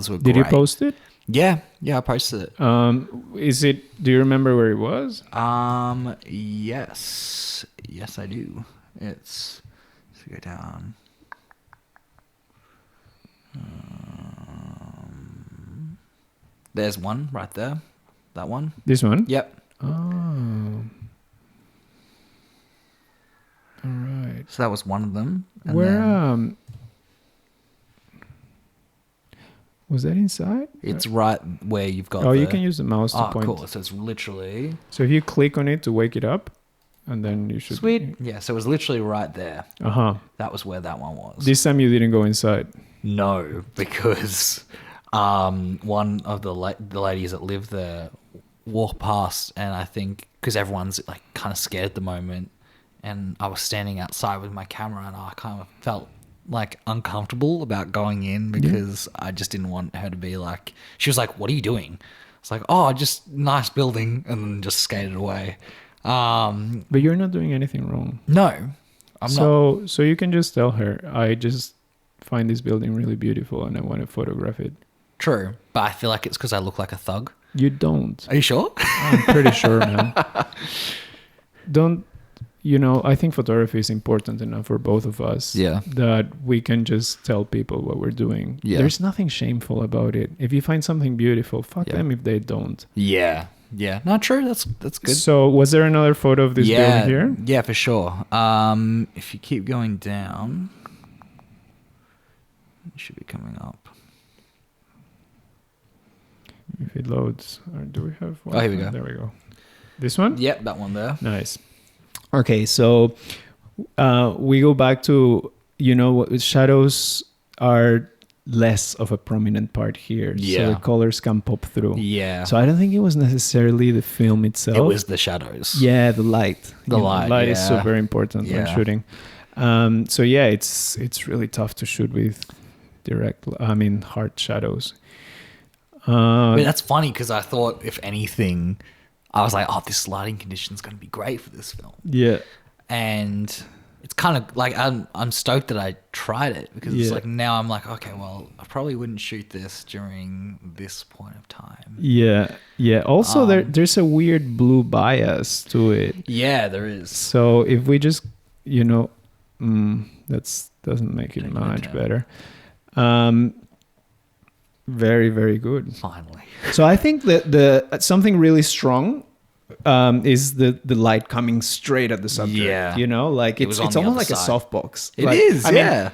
were Did great. you post it? Yeah, I posted it. Do you remember where it was? Yes, I do. Let's go down. There's one right there. That one. This one? Yep. Oh. All right. So that was one of them. And Where then was that inside? it's right where you've got. Oh, you can use the mouse to Oh, point. cool. So it's literally So if you click on it to wake it up, and then you should. sweet. Yeah. So it was literally right there. That was where that one was. This time you didn't go inside. No, because one of the ladies that live there walked past, and I think because everyone's like kind of scared at the moment, and I was standing outside with my camera, and I kind of felt like uncomfortable about going in because I just didn't want her to be like. She was like, "What are you doing?" It's like, "Oh, just nice building," and then just skated away. But you're not doing anything wrong. No, I'm not. So you can just tell her, I just find this building really beautiful and I want to photograph it. True, but I feel like it's because I look like a thug. You don't. Are you sure? I'm pretty sure, man. I think photography is important enough for both of us. Yeah. That we can just tell people what we're doing. Yeah. There's nothing shameful about it. If you find something beautiful, fuck Yeah. them if they don't. Yeah. Not true. That's good. So was there another photo of this building here? Yeah, for sure. If you keep going down, it should be coming up. If it loads. Or do we have one? Oh, here we go. There we go. This one? Yep, that one there. Nice. Okay, so we go back to, shadows are less of a prominent part here. So Yeah. the colors can pop through. Yeah. So I don't think it was necessarily the film itself. It was the shadows. Yeah, the light. The light, is yeah. super important when Yeah. shooting. So yeah, it's really tough to shoot with hard shadows. I mean, that's funny because I thought, if anything, I was like, oh, this lighting condition is going to be great for this film. Yeah. And it's kind of like, I'm stoked that I tried it, because it's Yeah. like, now I'm like, okay, well, I probably wouldn't shoot this during this point of time. Yeah. Yeah. Also, there's a weird blue bias to it. Yeah, there is. So if we just, that doesn't make it much better. Very, very good. Finally. So I think that the something really strong is the light coming straight at the subject. Yeah. Like It was it's on the almost other like side. a softbox. It Like, is, I mean, yeah.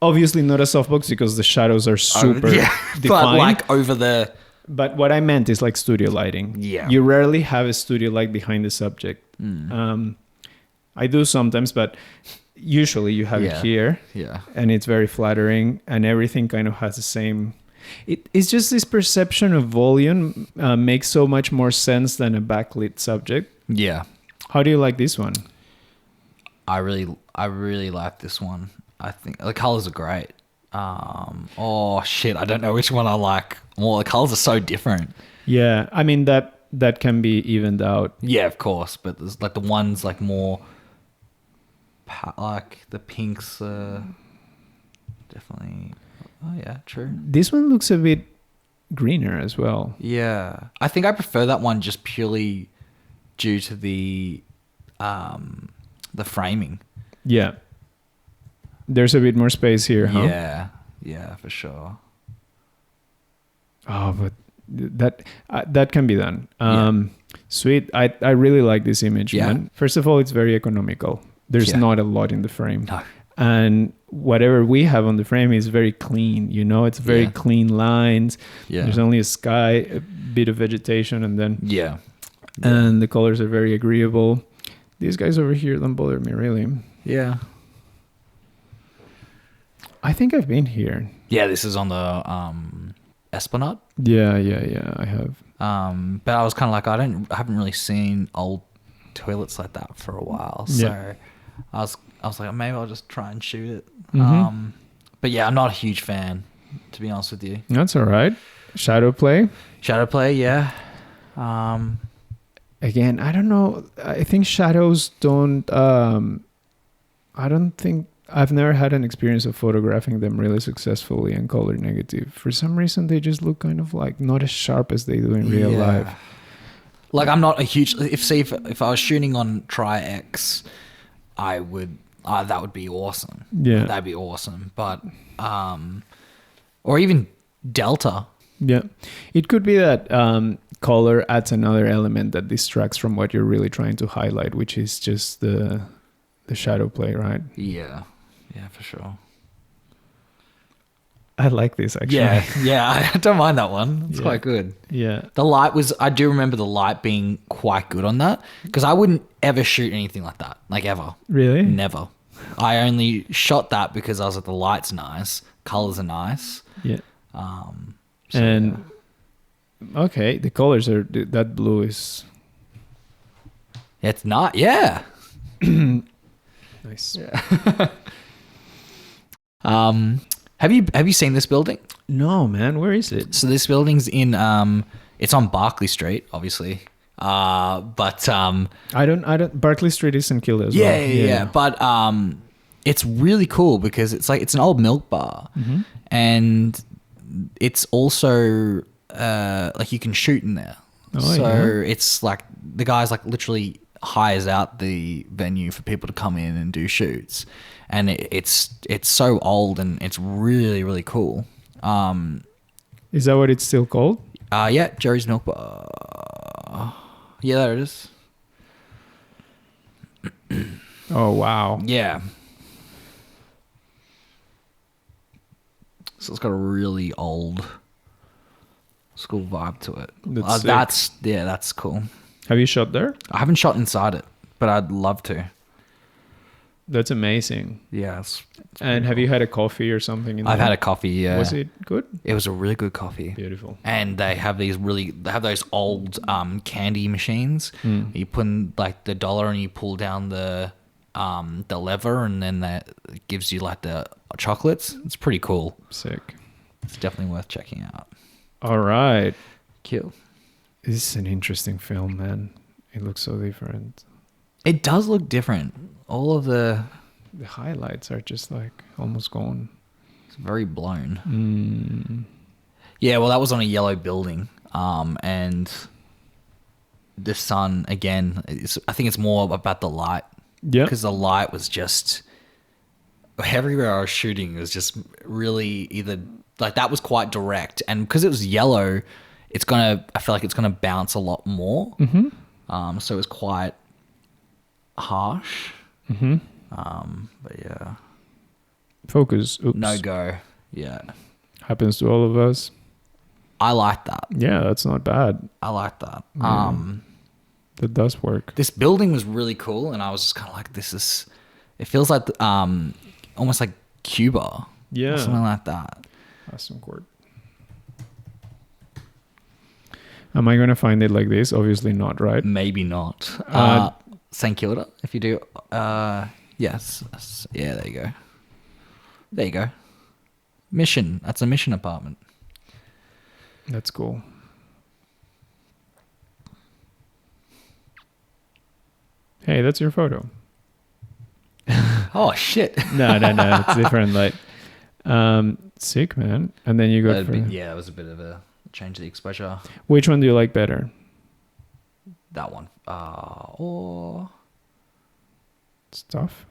obviously not a softbox because the shadows are super But defined. like over the... But what I meant is like studio lighting. Yeah. You rarely have a studio light behind the subject. I do sometimes, but usually you have it here. Yeah. And it's very flattering, and everything kind of has the same. It's just this perception of volume makes so much more sense than a backlit subject. Yeah. How do you like this one? I really like this one. I think the colors are great. Oh shit, I don't know which one I like more. The colors are so different. Yeah, I mean that can be evened out. Yeah, of course, but there's like the ones like more like the pinks definitely. Oh yeah, true. This one looks a bit greener as well. Yeah, I think I prefer that one just purely due to the framing. Yeah. There's a bit more space here, huh? Yeah, for sure. Oh, but that can be done. Sweet. I really like this image, Yeah. man. First of all, it's very economical. There's Yeah. not a lot in the frame. No. And whatever we have on the frame is very clean, it's very Yeah. clean lines. Yeah. There's only a sky, a bit of vegetation, and then Yeah. and the colors are very agreeable. These guys over here don't bother me really. Yeah. I think I've been here. Yeah, this is on the Esplanade. Yeah, I have. But I was kind of like, I haven't really seen old toilets like that for a while. So Yeah. I was like, maybe I'll just try and shoot it. Mhm. But yeah, I'm not a huge fan, to be honest with you. That's all right. Shadow play. Shadow play, yeah. Again, I don't know. I think shadows don't. I don't think I've never had an experience of photographing them really successfully in color negative. For some reason, they just look kind of like not as sharp as they do in real Yeah. life. Like I'm not a huge. If I was shooting on Tri-X, I would. That would be awesome. Yeah. That'd be awesome. But or even Delta. Yeah, it could be that color adds another element that distracts from what you're really trying to highlight, which is just the shadow play, right? Yeah, for sure. I like this actually. Yeah, I don't mind that one. It's Yeah. quite good. Yeah. The light was. I do remember the light being quite good on that because I wouldn't ever shoot anything like that, like ever. Really? Never. I only shot that because I was like, the light's nice, colors are nice. Yeah. So, And okay, the colors are that blue is yeah. It's not. Yeah. nice. Have you seen this building? No, man, where is it? So this building's in it's on Barclay Street, obviously. But I don't. Barclay Street is in Kildare as yeah, well. yeah. But it's really cool because it's an old milk bar, Mm-hmm. and it's also like you can shoot in there. Oh, So yeah. it's like the guy's like literally hires out the venue for people to come in and do shoots, and it's so old and it's really really cool. Is that what it's still called? Yeah, Jerry's Milk Bar. Yeah, there it is. Oh wow. Yeah. So it's got a really old school vibe to it. That's sick. That's cool. Have you shot there? I haven't shot inside it, but I'd love to. That's amazing. Yeah. And have you had a coffee or something? I've had a coffee. Yeah. Was it good? It was a really good coffee. Beautiful. And they have those old candy machines. You put in like the dollar and you pull down the lever, and then that gives you like the chocolates. It's pretty cool. Sick. It's definitely worth checking out. All right. Cute. This is an interesting film, man. It looks so different. It does look different. All of the highlights are just like almost gone. It's very blown. Yeah, well, that was on a yellow building. And the sun, again, I think it's more about the light. Yeah. Because the light was just... Everywhere I was shooting was just really either... Like, that was quite direct. And because it was yellow, I feel like it's going to bounce a lot more. Mm-hmm. So it was quite harsh. Mm-hmm. But yeah. Focus. Oops. No go. Yeah. Happens to all of us. I like that. Yeah, that's not bad. I like that. That does work. This building was really cool, and I was just kind of like, it feels like almost like Cuba. Yeah. Or something like that. Awesome chord. Am I going to find it like this? Obviously not, right? Maybe not. St. Kilda, if you do. Yes. Yeah, there you go. There you go. Mission. That's a mission apartment. That's cool. Hey, that's your photo. Oh, shit. No. It's different light. Sick, man. And then you go for... Yeah, it was a bit of a change of the exposure. Which one do you like better? That one. Or... Stuff.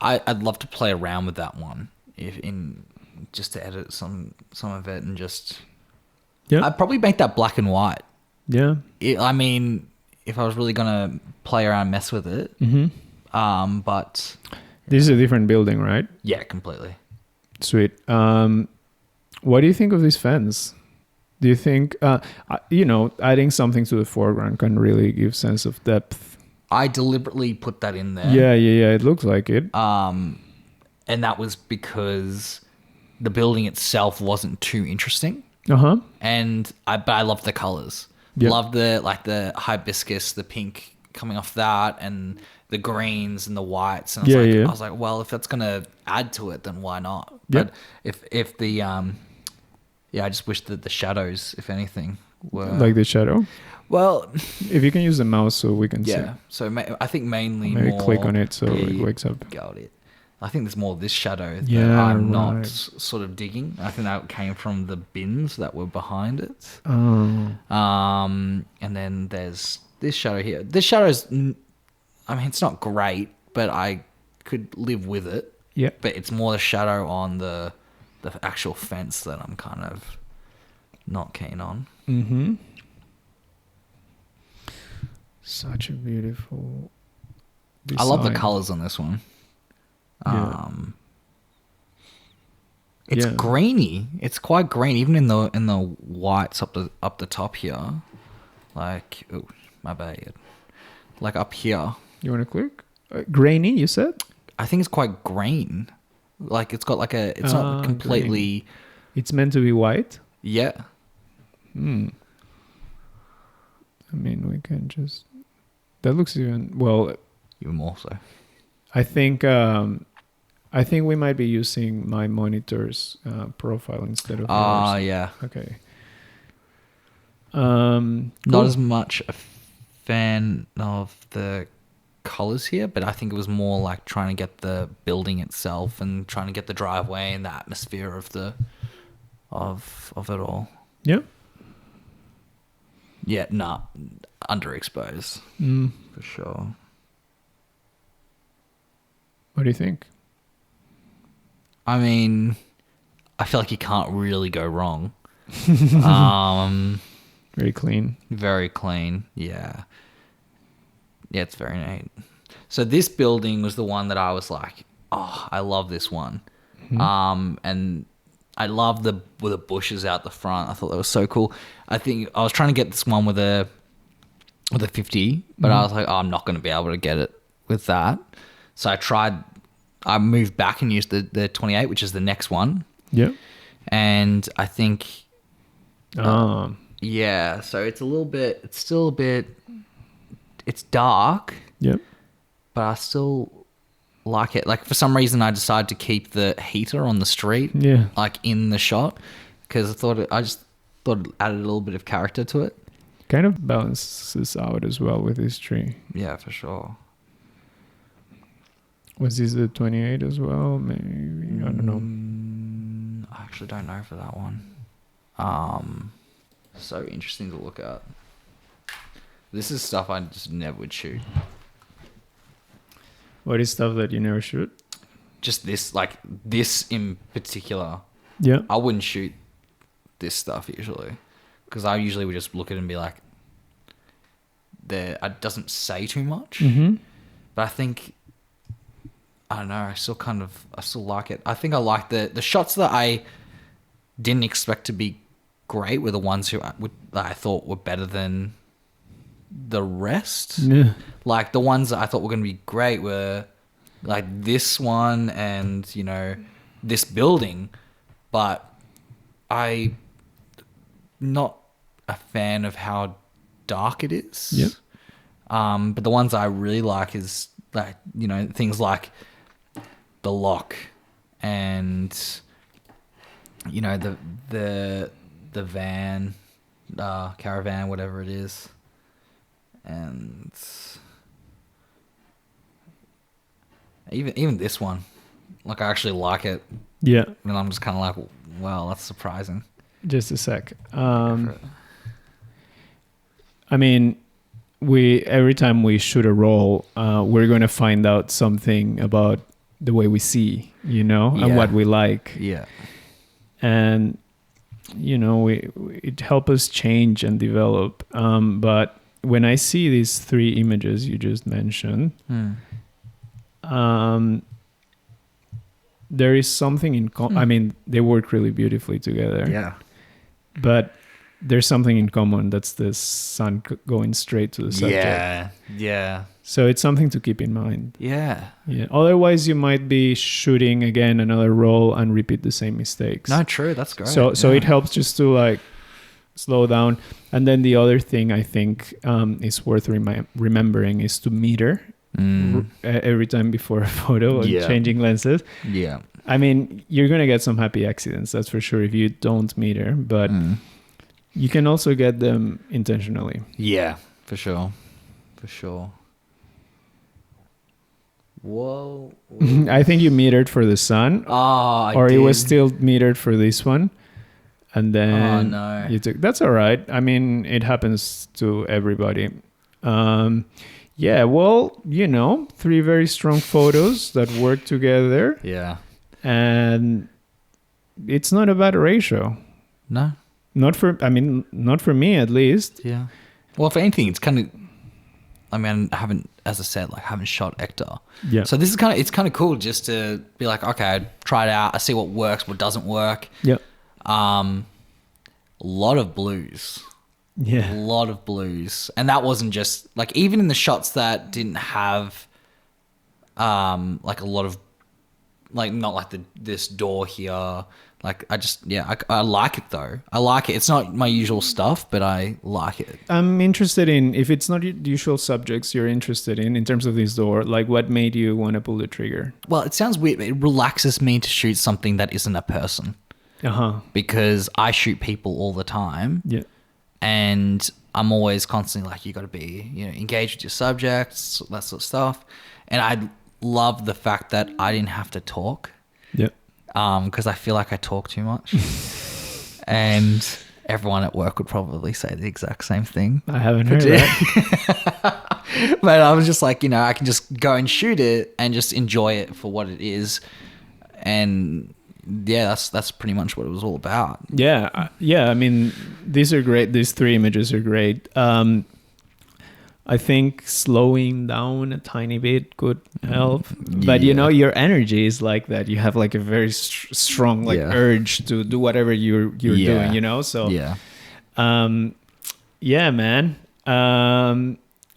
I'd love to play around with that one, just to edit some of it and just. Yeah. I'd probably make that black and white. Yeah. I mean, if I was really gonna play around, mess with it, but This is a different building, right? yeah, completely. Sweet. What do you think of these fans? Do you think, adding something to the foreground can really give sense of depth? I deliberately put that in there. Yeah. It looks like it. And that was because the building itself wasn't too interesting. Uh-huh. But I love the colors. Yep. Love the hibiscus, the pink coming off that, and the greens and the whites. And I was like, well, if that's gonna add to it, then why not? Yep. But if the I just wish that the shadows, if anything, were Like the shadow? well, If you can use the mouse so we can see. yeah. So I think mainly Maybe more click on it so it wakes up. Got it. I think there's more this shadow that Yeah, I'm not right. sort of digging. I think that came from the bins that were behind it. Oh. And then there's this shadow here. This shadow's, I mean, it's not great, but I could live with it. Yeah. But it's more the shadow on the actual fence that I'm kind of not keen on. Mm-hmm. Such a beautiful design. I love the colors on this one. Yeah. It's Yeah. greeny. It's quite green, even in the whites up the top here. Like, oh, my bad. Like up here, You want to click? Grainy, you said? I think it's quite green. Like it's got like it's not completely. It's meant to be white? Yeah. I mean, we can just... That looks even... Well, Even more so. I think we might be using my monitor's profile instead of yours. Yeah. Okay. Not Cool. as much a fan of the colors here, but I think it was more like trying to get the building itself and trying to get the driveway and the atmosphere of it all. Yeah. Yeah, underexposed for sure. What do you think? I mean, I feel like you can't really go wrong. Very clean. Very clean. Yeah. Yeah, it's very neat. So this building was the one that I was like, oh, I love this one. And I love the bushes out the front. I thought that was so cool. I think I was trying to get this one with a 50, but I was like, oh, I'm not going to be able to get it with that. So I moved back and used the 28, which is the next one. Yeah. And I think, yeah, so it's it's dark, Yep. but I still like it. Like for some reason I decided to keep the heater on the street, Yeah. like in the shot, because I just thought it added a little bit of character to it. Kind of balances out as well with this tree. Yeah, for sure. Was this the 28 as well? Maybe. I don't know. I actually don't know for that one. So interesting to look at. This is stuff I just never would shoot. What is stuff that you never shoot? Just this in particular. Yeah. I wouldn't shoot this stuff usually, because I usually would just look at it and be like, it doesn't say too much. Mm-hmm. But I think, I don't know, I still like it. I think I like the shots that I didn't expect to be great were the ones that I thought were better than the rest. Yeah. Like the ones that I thought were going to be great were like this one and, this building, but I'm not a fan of how dark it is. Yep. But the ones I really like is like, things like the lock and, the van, caravan, whatever it is. And even this one, like I actually like it. Yeah. And I'm just kind of like, wow, that's surprising. Just a sec. I mean, every time we shoot a roll, we're going to find out something about the way we see, and what we like. Yeah. And it helps us change and develop. But when I see these 3 images you just mentioned, there is something in I mean, they work really beautifully together. Yeah. But there's something in common. That's the sun going straight to the subject. Yeah. Yeah. So it's something to keep in mind. Yeah. Yeah. Otherwise, you might be shooting again another roll and repeat the same mistakes. No, true. That's great. So it helps just to like slow down. And then the other thing I think is worth remembering is to meter every time before a photo and changing lenses. Yeah. I mean, you're going to get some happy accidents, that's for sure, if you don't meter, but you can also get them intentionally. Yeah, for sure. For sure. Whoa. I think you metered for the sun. Or it was still metered for this one. And then you took... That's all right. I mean, it happens to everybody. Yeah, well, 3 very strong photos that work together. Yeah. And it's not a bad ratio. No. Not for me at least. Yeah. Well, for anything, it's kind of... I mean, I haven't, as I said, like, I haven't shot Ector. Yeah. So this is it's kind of cool just to be like, okay, try it out. I see what works, what doesn't work. Yeah. A lot of blues. Yeah. A lot of blues. And that wasn't just, like, even in the shots that didn't have, like, a lot of, like, not like this door here. Like, I like it though. I like it. It's not my usual stuff, but I like it. I'm interested in, if it's not the usual subjects you're interested in terms of this door, like what made you want to pull the trigger? Well, it sounds weird, but it relaxes me to shoot something that isn't a person. Because I shoot people all the time. Yeah. And I'm always constantly like, you got to be, engaged with your subjects, that sort of stuff. And I love the fact that I didn't have to talk. Yeah. Because I feel like I talk too much. And everyone at work would probably say the exact same thing. I haven't heard that. But I was just like, I can just go and shoot it and just enjoy it for what it is. And yeah, that's pretty much what it was all about. Yeah. I mean, these are great. These 3 images are great. I think slowing down a tiny bit could help. But, your energy is like that. You have like a very strong urge to do whatever you're doing, So, yeah. Yeah, man.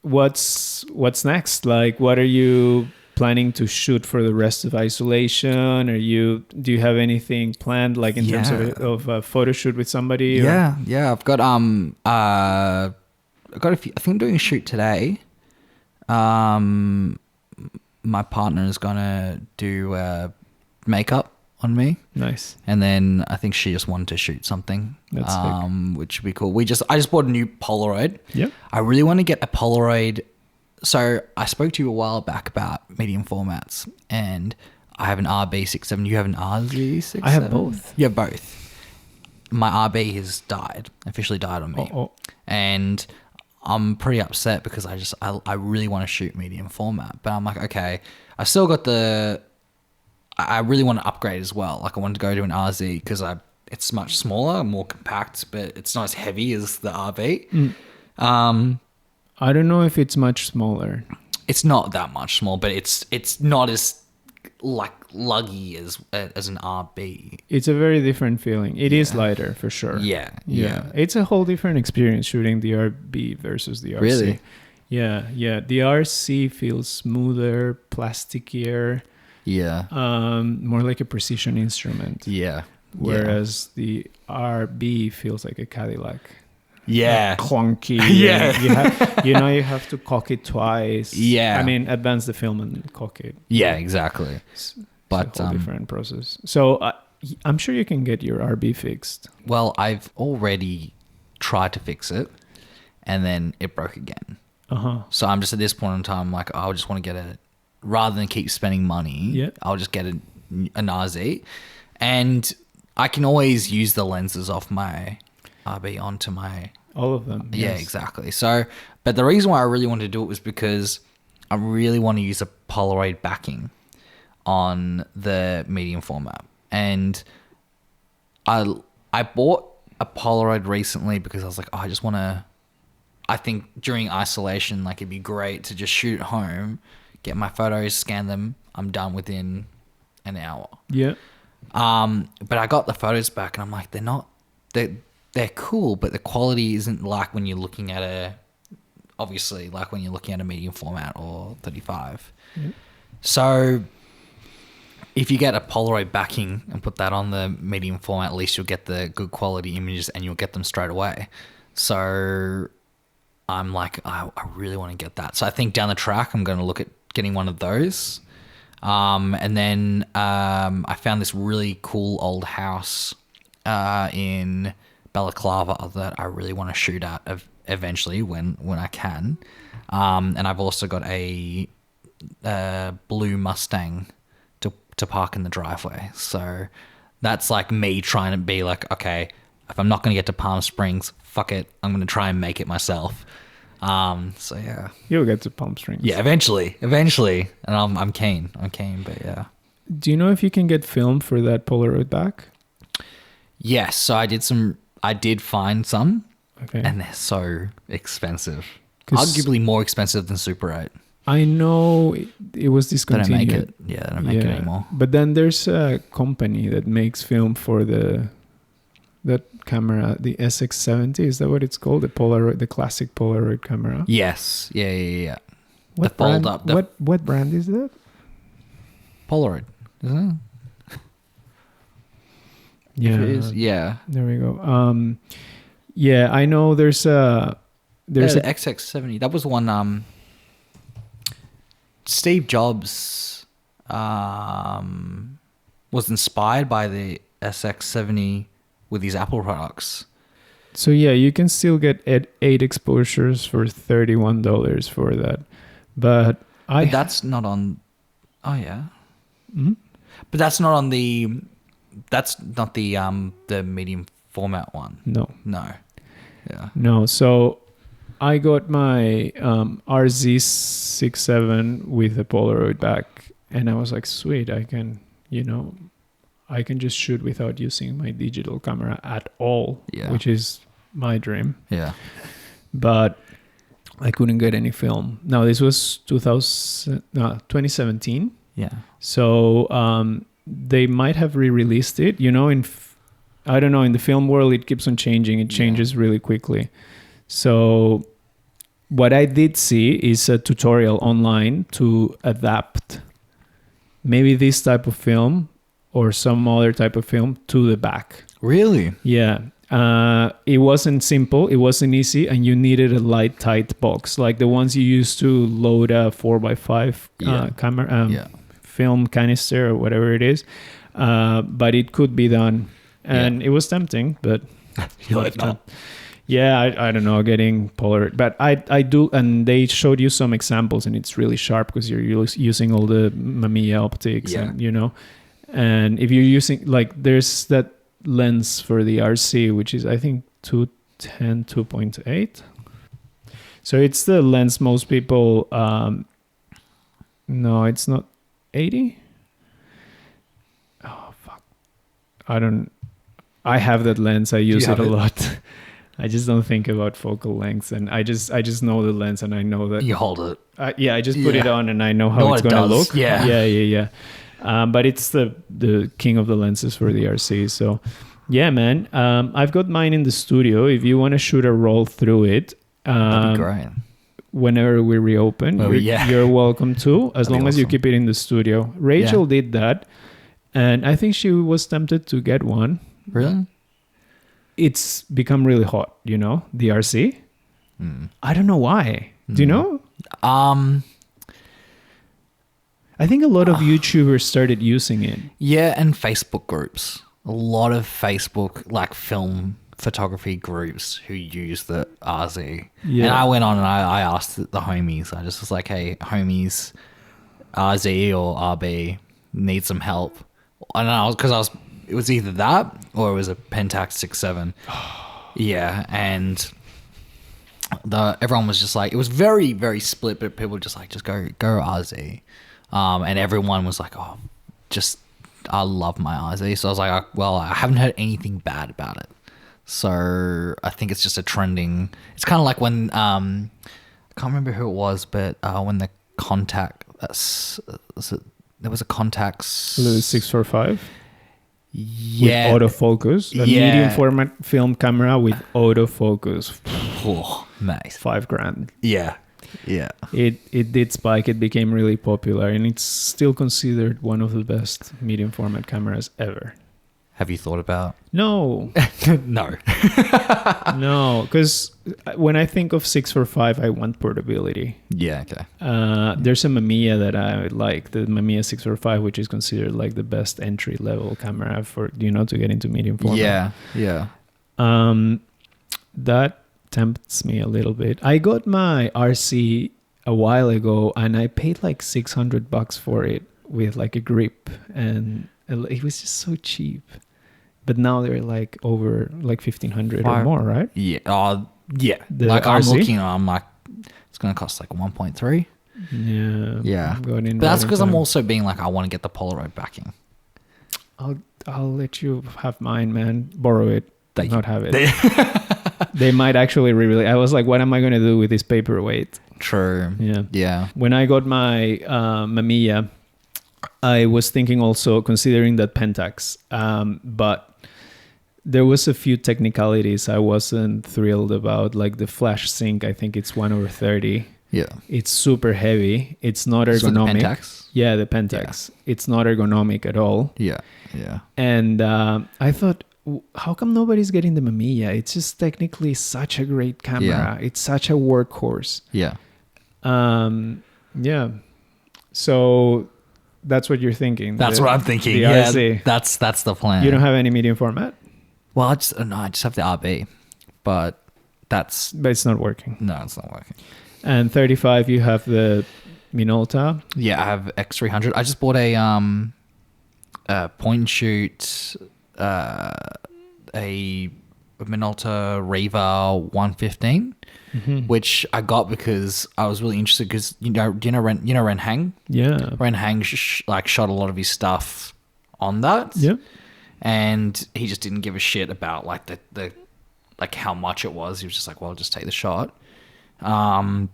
What's next? Like, what are you planning to shoot for the rest of isolation? Do you have anything planned, like in terms of a photo shoot with somebody? Yeah. I've got I got a few. I think I'm doing a shoot today. My partner is gonna do makeup on me. Nice. And then I think she just wanted to shoot something. That's sick. Which would be cool. I just bought a new Polaroid. Yeah. I really want to get a Polaroid. So I spoke to you a while back about medium formats, and I have an RB67. You have an RZ67? I have both. You have both. My RB has officially died on me. And I'm pretty upset because I really want to shoot medium format, but I'm like, okay, I still got I really want to upgrade as well. Like I want to go to an RZ because it's much smaller, more compact, but it's not as heavy as the RB. I don't know if it's much smaller. It's not that much small, but it's not as like luggy as an RB. It's a very different feeling. It is lighter for sure. Yeah. It's a whole different experience shooting the RB versus the RC. Really? Yeah. The RC feels smoother, plasticier. Yeah. More like a precision instrument. Yeah. Whereas the RB feels like a Cadillac. Yeah. Clunky. Yeah. You have to cock it twice. Yeah. I mean, advance the film and cock it. Yeah, exactly. But it's a whole different process. So I'm sure you can get your RB fixed. Well, I've already tried to fix it, and then it broke again. So I'm just at this point in time, like, I just want to get rather than keep spending money, I'll just get an RZ, and I can always use the lenses off my RB onto my... All of them. Yeah, exactly. So, but the reason why I really wanted to do it was because I really want to use a Polaroid backing on the medium format. And I bought a Polaroid recently because I was like, oh, I think during isolation, like it'd be great to just shoot at home, get my photos, scan them. I'm done within an hour. Yeah. But I got the photos back and I'm like, they're cool, but the quality isn't like when you're looking at obviously like when you're looking at a medium format or 35. Yeah. So if you get a Polaroid backing and put that on the medium format, at least you'll get the good quality images and you'll get them straight away. So I'm like, I really want to get that. So I think down the track, I'm going to look at getting one of those. And then I found this really cool old house in Balaclava that I really want to shoot at eventually when I can. And I've also got a blue Mustang to park in the driveway. So that's like me trying to be like, okay, if I'm not going to get to Palm Springs, fuck it, I'm going to try and make it myself. So yeah, You'll get to Palm Springs. yeah, eventually, and I'm keen, but yeah. Do you know if you can get film for that Polaroid back? Yes, so I did find some, Okay. and they're so expensive. 'Cause Arguably more expensive than Super 8. I know it was They don't discontinued. make it. Yeah, they don't make it anymore. But then there's a company that makes film for that camera, the SX70. Is that what it's called? The Polaroid, the classic Polaroid camera. Yes, yeah. What the fold brand? up. What brand is that? Polaroid, isn't it? Yeah, If it is, yeah. there we go. Yeah, I know there's a The XX70. That was one. Steve Jobs was inspired by the SX70 with his Apple products. So yeah, you can still get 8 exposures for $31 for that, but that's not on. Oh yeah, Mhm. but that's not on the. That's not the medium format one. No. Yeah. No, so I got my RZ67 with a Polaroid back, and I was like, sweet, I can just shoot without using my digital camera at all, Yeah. which is my dream. Yeah. But I couldn't get any film. Now, this was 2017, Yeah. so they might have re-released it. I don't know, in the film world, it keeps on changing. It changes really quickly. So what I did see is a tutorial online to adapt maybe this type of film or some other type of film to the back. Really? Yeah. It wasn't simple. It wasn't easy. And you needed a light, tight box, like the ones you used to load a 4x5 camera, film canister or whatever it is. But it could be done. And it was tempting, but not. Yeah, I don't know, getting Polaroid, but I do, and they showed you some examples, and it's really sharp because you're using all the Mamiya optics, and and if you're using, like, there's that lens for the RC, which is I think 210 2.8. So it's the lens most people. No, it's not 80. Oh fuck! I have that lens. I use it a lot. I just don't think about focal lengths, and I just know the lens, and I know that You hold it. I just put it on, and I know how it's gonna look. Yeah. But it's the king of the lenses for the RC. So, yeah, man. I've got mine in the studio. If you want to shoot a roll through it, That'd be great. whenever we reopen, you're welcome to, as long as you keep it in the studio. Rachel did that, and I think she was tempted to get one. Really? It's become really hot, the RC. I don't know why. Do you know? I think a lot of YouTubers started using it. Yeah, and Facebook groups. A lot of Facebook, like, film photography groups who use the RZ. Yeah. And I went on and I asked the homies. I just was like, hey, homies, RZ or RB need some help. And it was either that or it was a Pentax 6.7. Yeah, and everyone was just like, it was very, very split, but people were just like, just go RZ. And everyone was like, oh, I love my RZ. So I was like, well, I haven't heard anything bad about it. So I think it's just a trending. It's kind of like when I can't remember who it was, but when the contact there was a Contax The 645 yeah with autofocus, a Yeah. medium format film camera with autofocus. oh, nice $5,000. yeah It did spike. It became really popular, and it's still considered one of the best medium format cameras ever. Have you thought about No, no no, because when I think of 645, I want portability. yeah okay There's a Mamiya that I like, the Mamiya 645, which is considered like the best entry level camera for to get into medium format. yeah That tempts me a little bit. I got my RC a while ago, and I paid like $600 for it with like a grip, and it was just so cheap. But now they're like over like 1,500 or more, right? yeah The like RC? I'm looking I'm like it's gonna cost like 1.3 Yeah. but that's because I'm also being like I want to get the Polaroid backing. I'll let you have mine, man. Borrow it. Thank Not you. have it. They might actually re-release. I was like, what am I going to do with this paperweight? True. Yeah. When I got my Mamiya, I was thinking also considering that Pentax, but there was a few technicalities I wasn't thrilled about, like the flash sync. I think it's 1/30. Yeah. It's super heavy. It's not So the ergonomic. Pentax? Yeah, the Pentax. It's not ergonomic at all. Yeah. And I thought, how come nobody's getting the Mamiya? It's just technically such a great camera. Yeah. It's such a workhorse. Yeah. Yeah. So that's what you're thinking. That's what I'm thinking. The Yeah. RC. That's the plan. You don't have any medium format? Well, I just have the RB, but But it's not working. no, it's not working. And 35, you have the Minolta. Yeah, I have X300. I just bought a point and shoot, a Minolta Riva 115, which I got because I was really interested because do you know Ren Hang? Yeah. Ren Hang shot a lot of his stuff on that. Yeah. And he just didn't give a shit about like the like how much it was. He was just like, well, just take the shot. And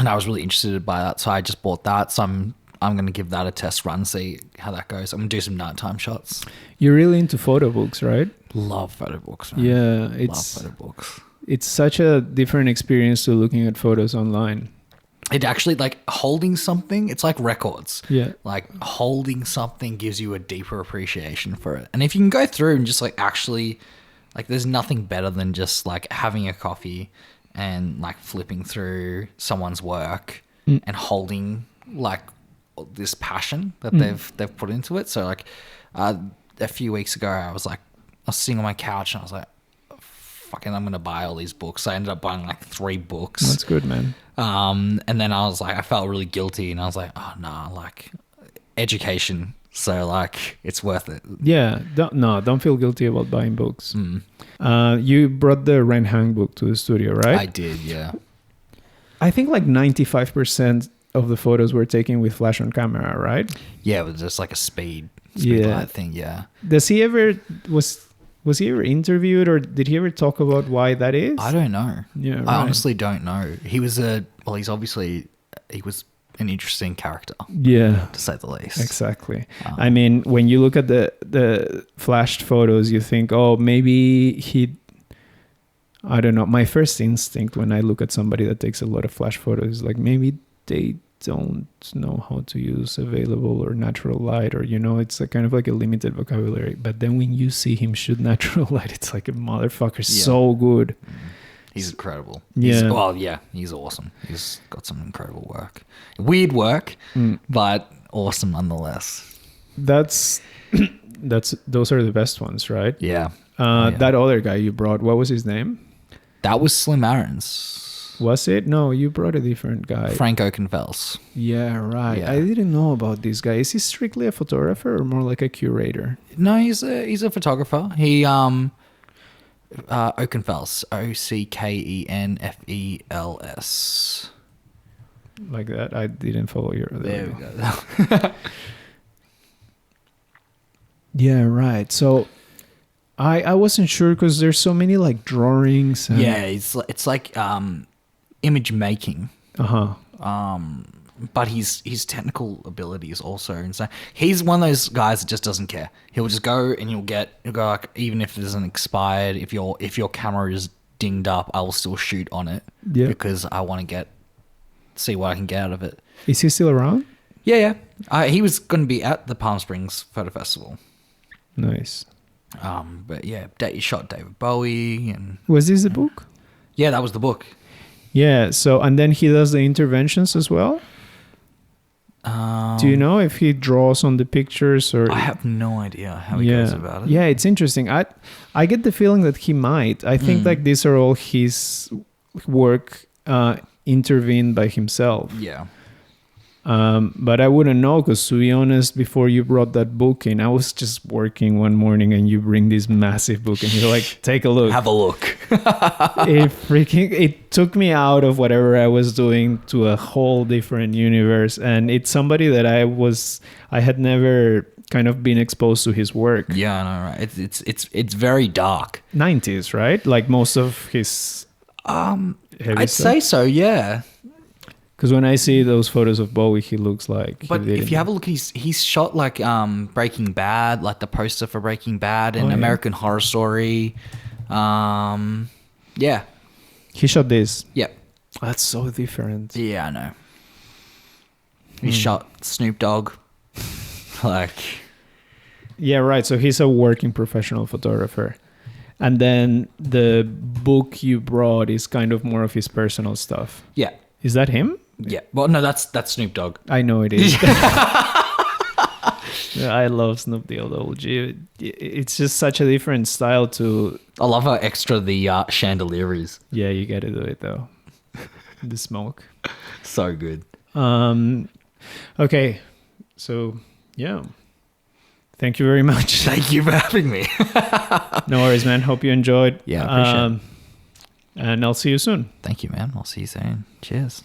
I was really interested by that, so I just bought that. So I'm going to give that a test run, see how that goes. I'm going to do some nighttime shots. You're really into photo books, right? Love photo books, man. Yeah, Love photo books. it's such a different experience to looking at photos online. It actually, like, holding something, it's like records. Yeah. Like, holding something gives you a deeper appreciation for it. And if you can go through and just, like, actually, like, there's nothing better than just, like, having a coffee and, like, flipping through someone's work and holding, like, this passion that they've put into it. So, like, a few weeks ago, I was sitting on my couch and I was like, fucking, I'm going to buy all these books. So I ended up buying, like, 3 books. That's good, man. And then I was like, I felt really guilty, and I was like, oh no, like education. So like, it's worth it. Yeah. Don't feel guilty about buying books. You brought the Ren Hang book to the studio, right? I did, yeah. I think like 95% of the photos were taken with flash on camera, right? Yeah, it was just like a speed light thing, yeah. Was he ever interviewed, or did he ever talk about why that is? I don't know. Yeah, I right. honestly don't know. He was an interesting character, Yeah. to say the least. Exactly. I mean, when you look at the flashed photos, you think, oh, maybe I don't know. My first instinct when I look at somebody that takes a lot of flash photos is like, maybe they don't know how to use available or natural light, or, it's a kind of like a limited vocabulary. But then when you see him shoot natural light, it's like a motherfucker, so good. He's incredible. Yeah. He's awesome. He's got some incredible work. Weird work, but awesome nonetheless. Those are the best ones, right? Yeah. That other guy you brought, what was his name? That was Slim Aaron's. Was it? No, you brought a different guy. Frank Oakenfels. Yeah, right. Yeah. I didn't know about this guy. Is he strictly a photographer or more like a curator? No, he's a photographer. He Oakenfels, Okenfels. Like that? I didn't follow your other There we one. go. Yeah, right. So I wasn't sure because there's so many like drawings. And, Yeah, it's like image making. But his technical ability is also insane. He's one of those guys that just doesn't care. He'll just go and he'll go like, even if it isn't expired, if your camera is dinged up, I will still shoot on it because I want to see what I can get out of it. Is he still around? Yeah. He was going to be at the Palm Springs Photo Festival. Nice. But yeah, he shot David Bowie and. Was this the book? Yeah, that was the book. Yeah. So and then he does the interventions as well. Do you know if he draws on the pictures or? I have no idea how he goes about it. Yeah, it's interesting. I get the feeling that he might. I think like these are all his work intervened by himself. Yeah. But I wouldn't know because, to be honest, before you brought that book in, I was just working one morning and you bring this massive book and you're like, take a look. Have a look. It took me out of whatever I was doing to a whole different universe. And it's somebody that I had never kind of been exposed to his work. Yeah, I know, right? It's very dark. 90s, right? Like most of his I'd say so, yeah. Because when I see those photos of Bowie, he looks like. But if you have a look, he's shot like Breaking Bad, like the poster for Breaking Bad and American Horror Story. Yeah. He shot this. Yep. That's so different. Yeah, I know. He shot Snoop Dogg. Like. Yeah, right. So he's a working professional photographer. And then the book you brought is kind of more of his personal stuff. Yeah. Is that him? Yeah. Well, no, that's Snoop Dogg. I know it is. Yeah, I love Snoop the OG. It's just such a different style to... I love how extra the chandelier is. Yeah, you got to do it though. The smoke. So good. Okay. So, yeah. Thank you very much. Thank you for having me. No worries, man. Hope you enjoyed. Yeah, I appreciate it. And I'll see you soon. Thank you, man. I'll see you soon. Cheers.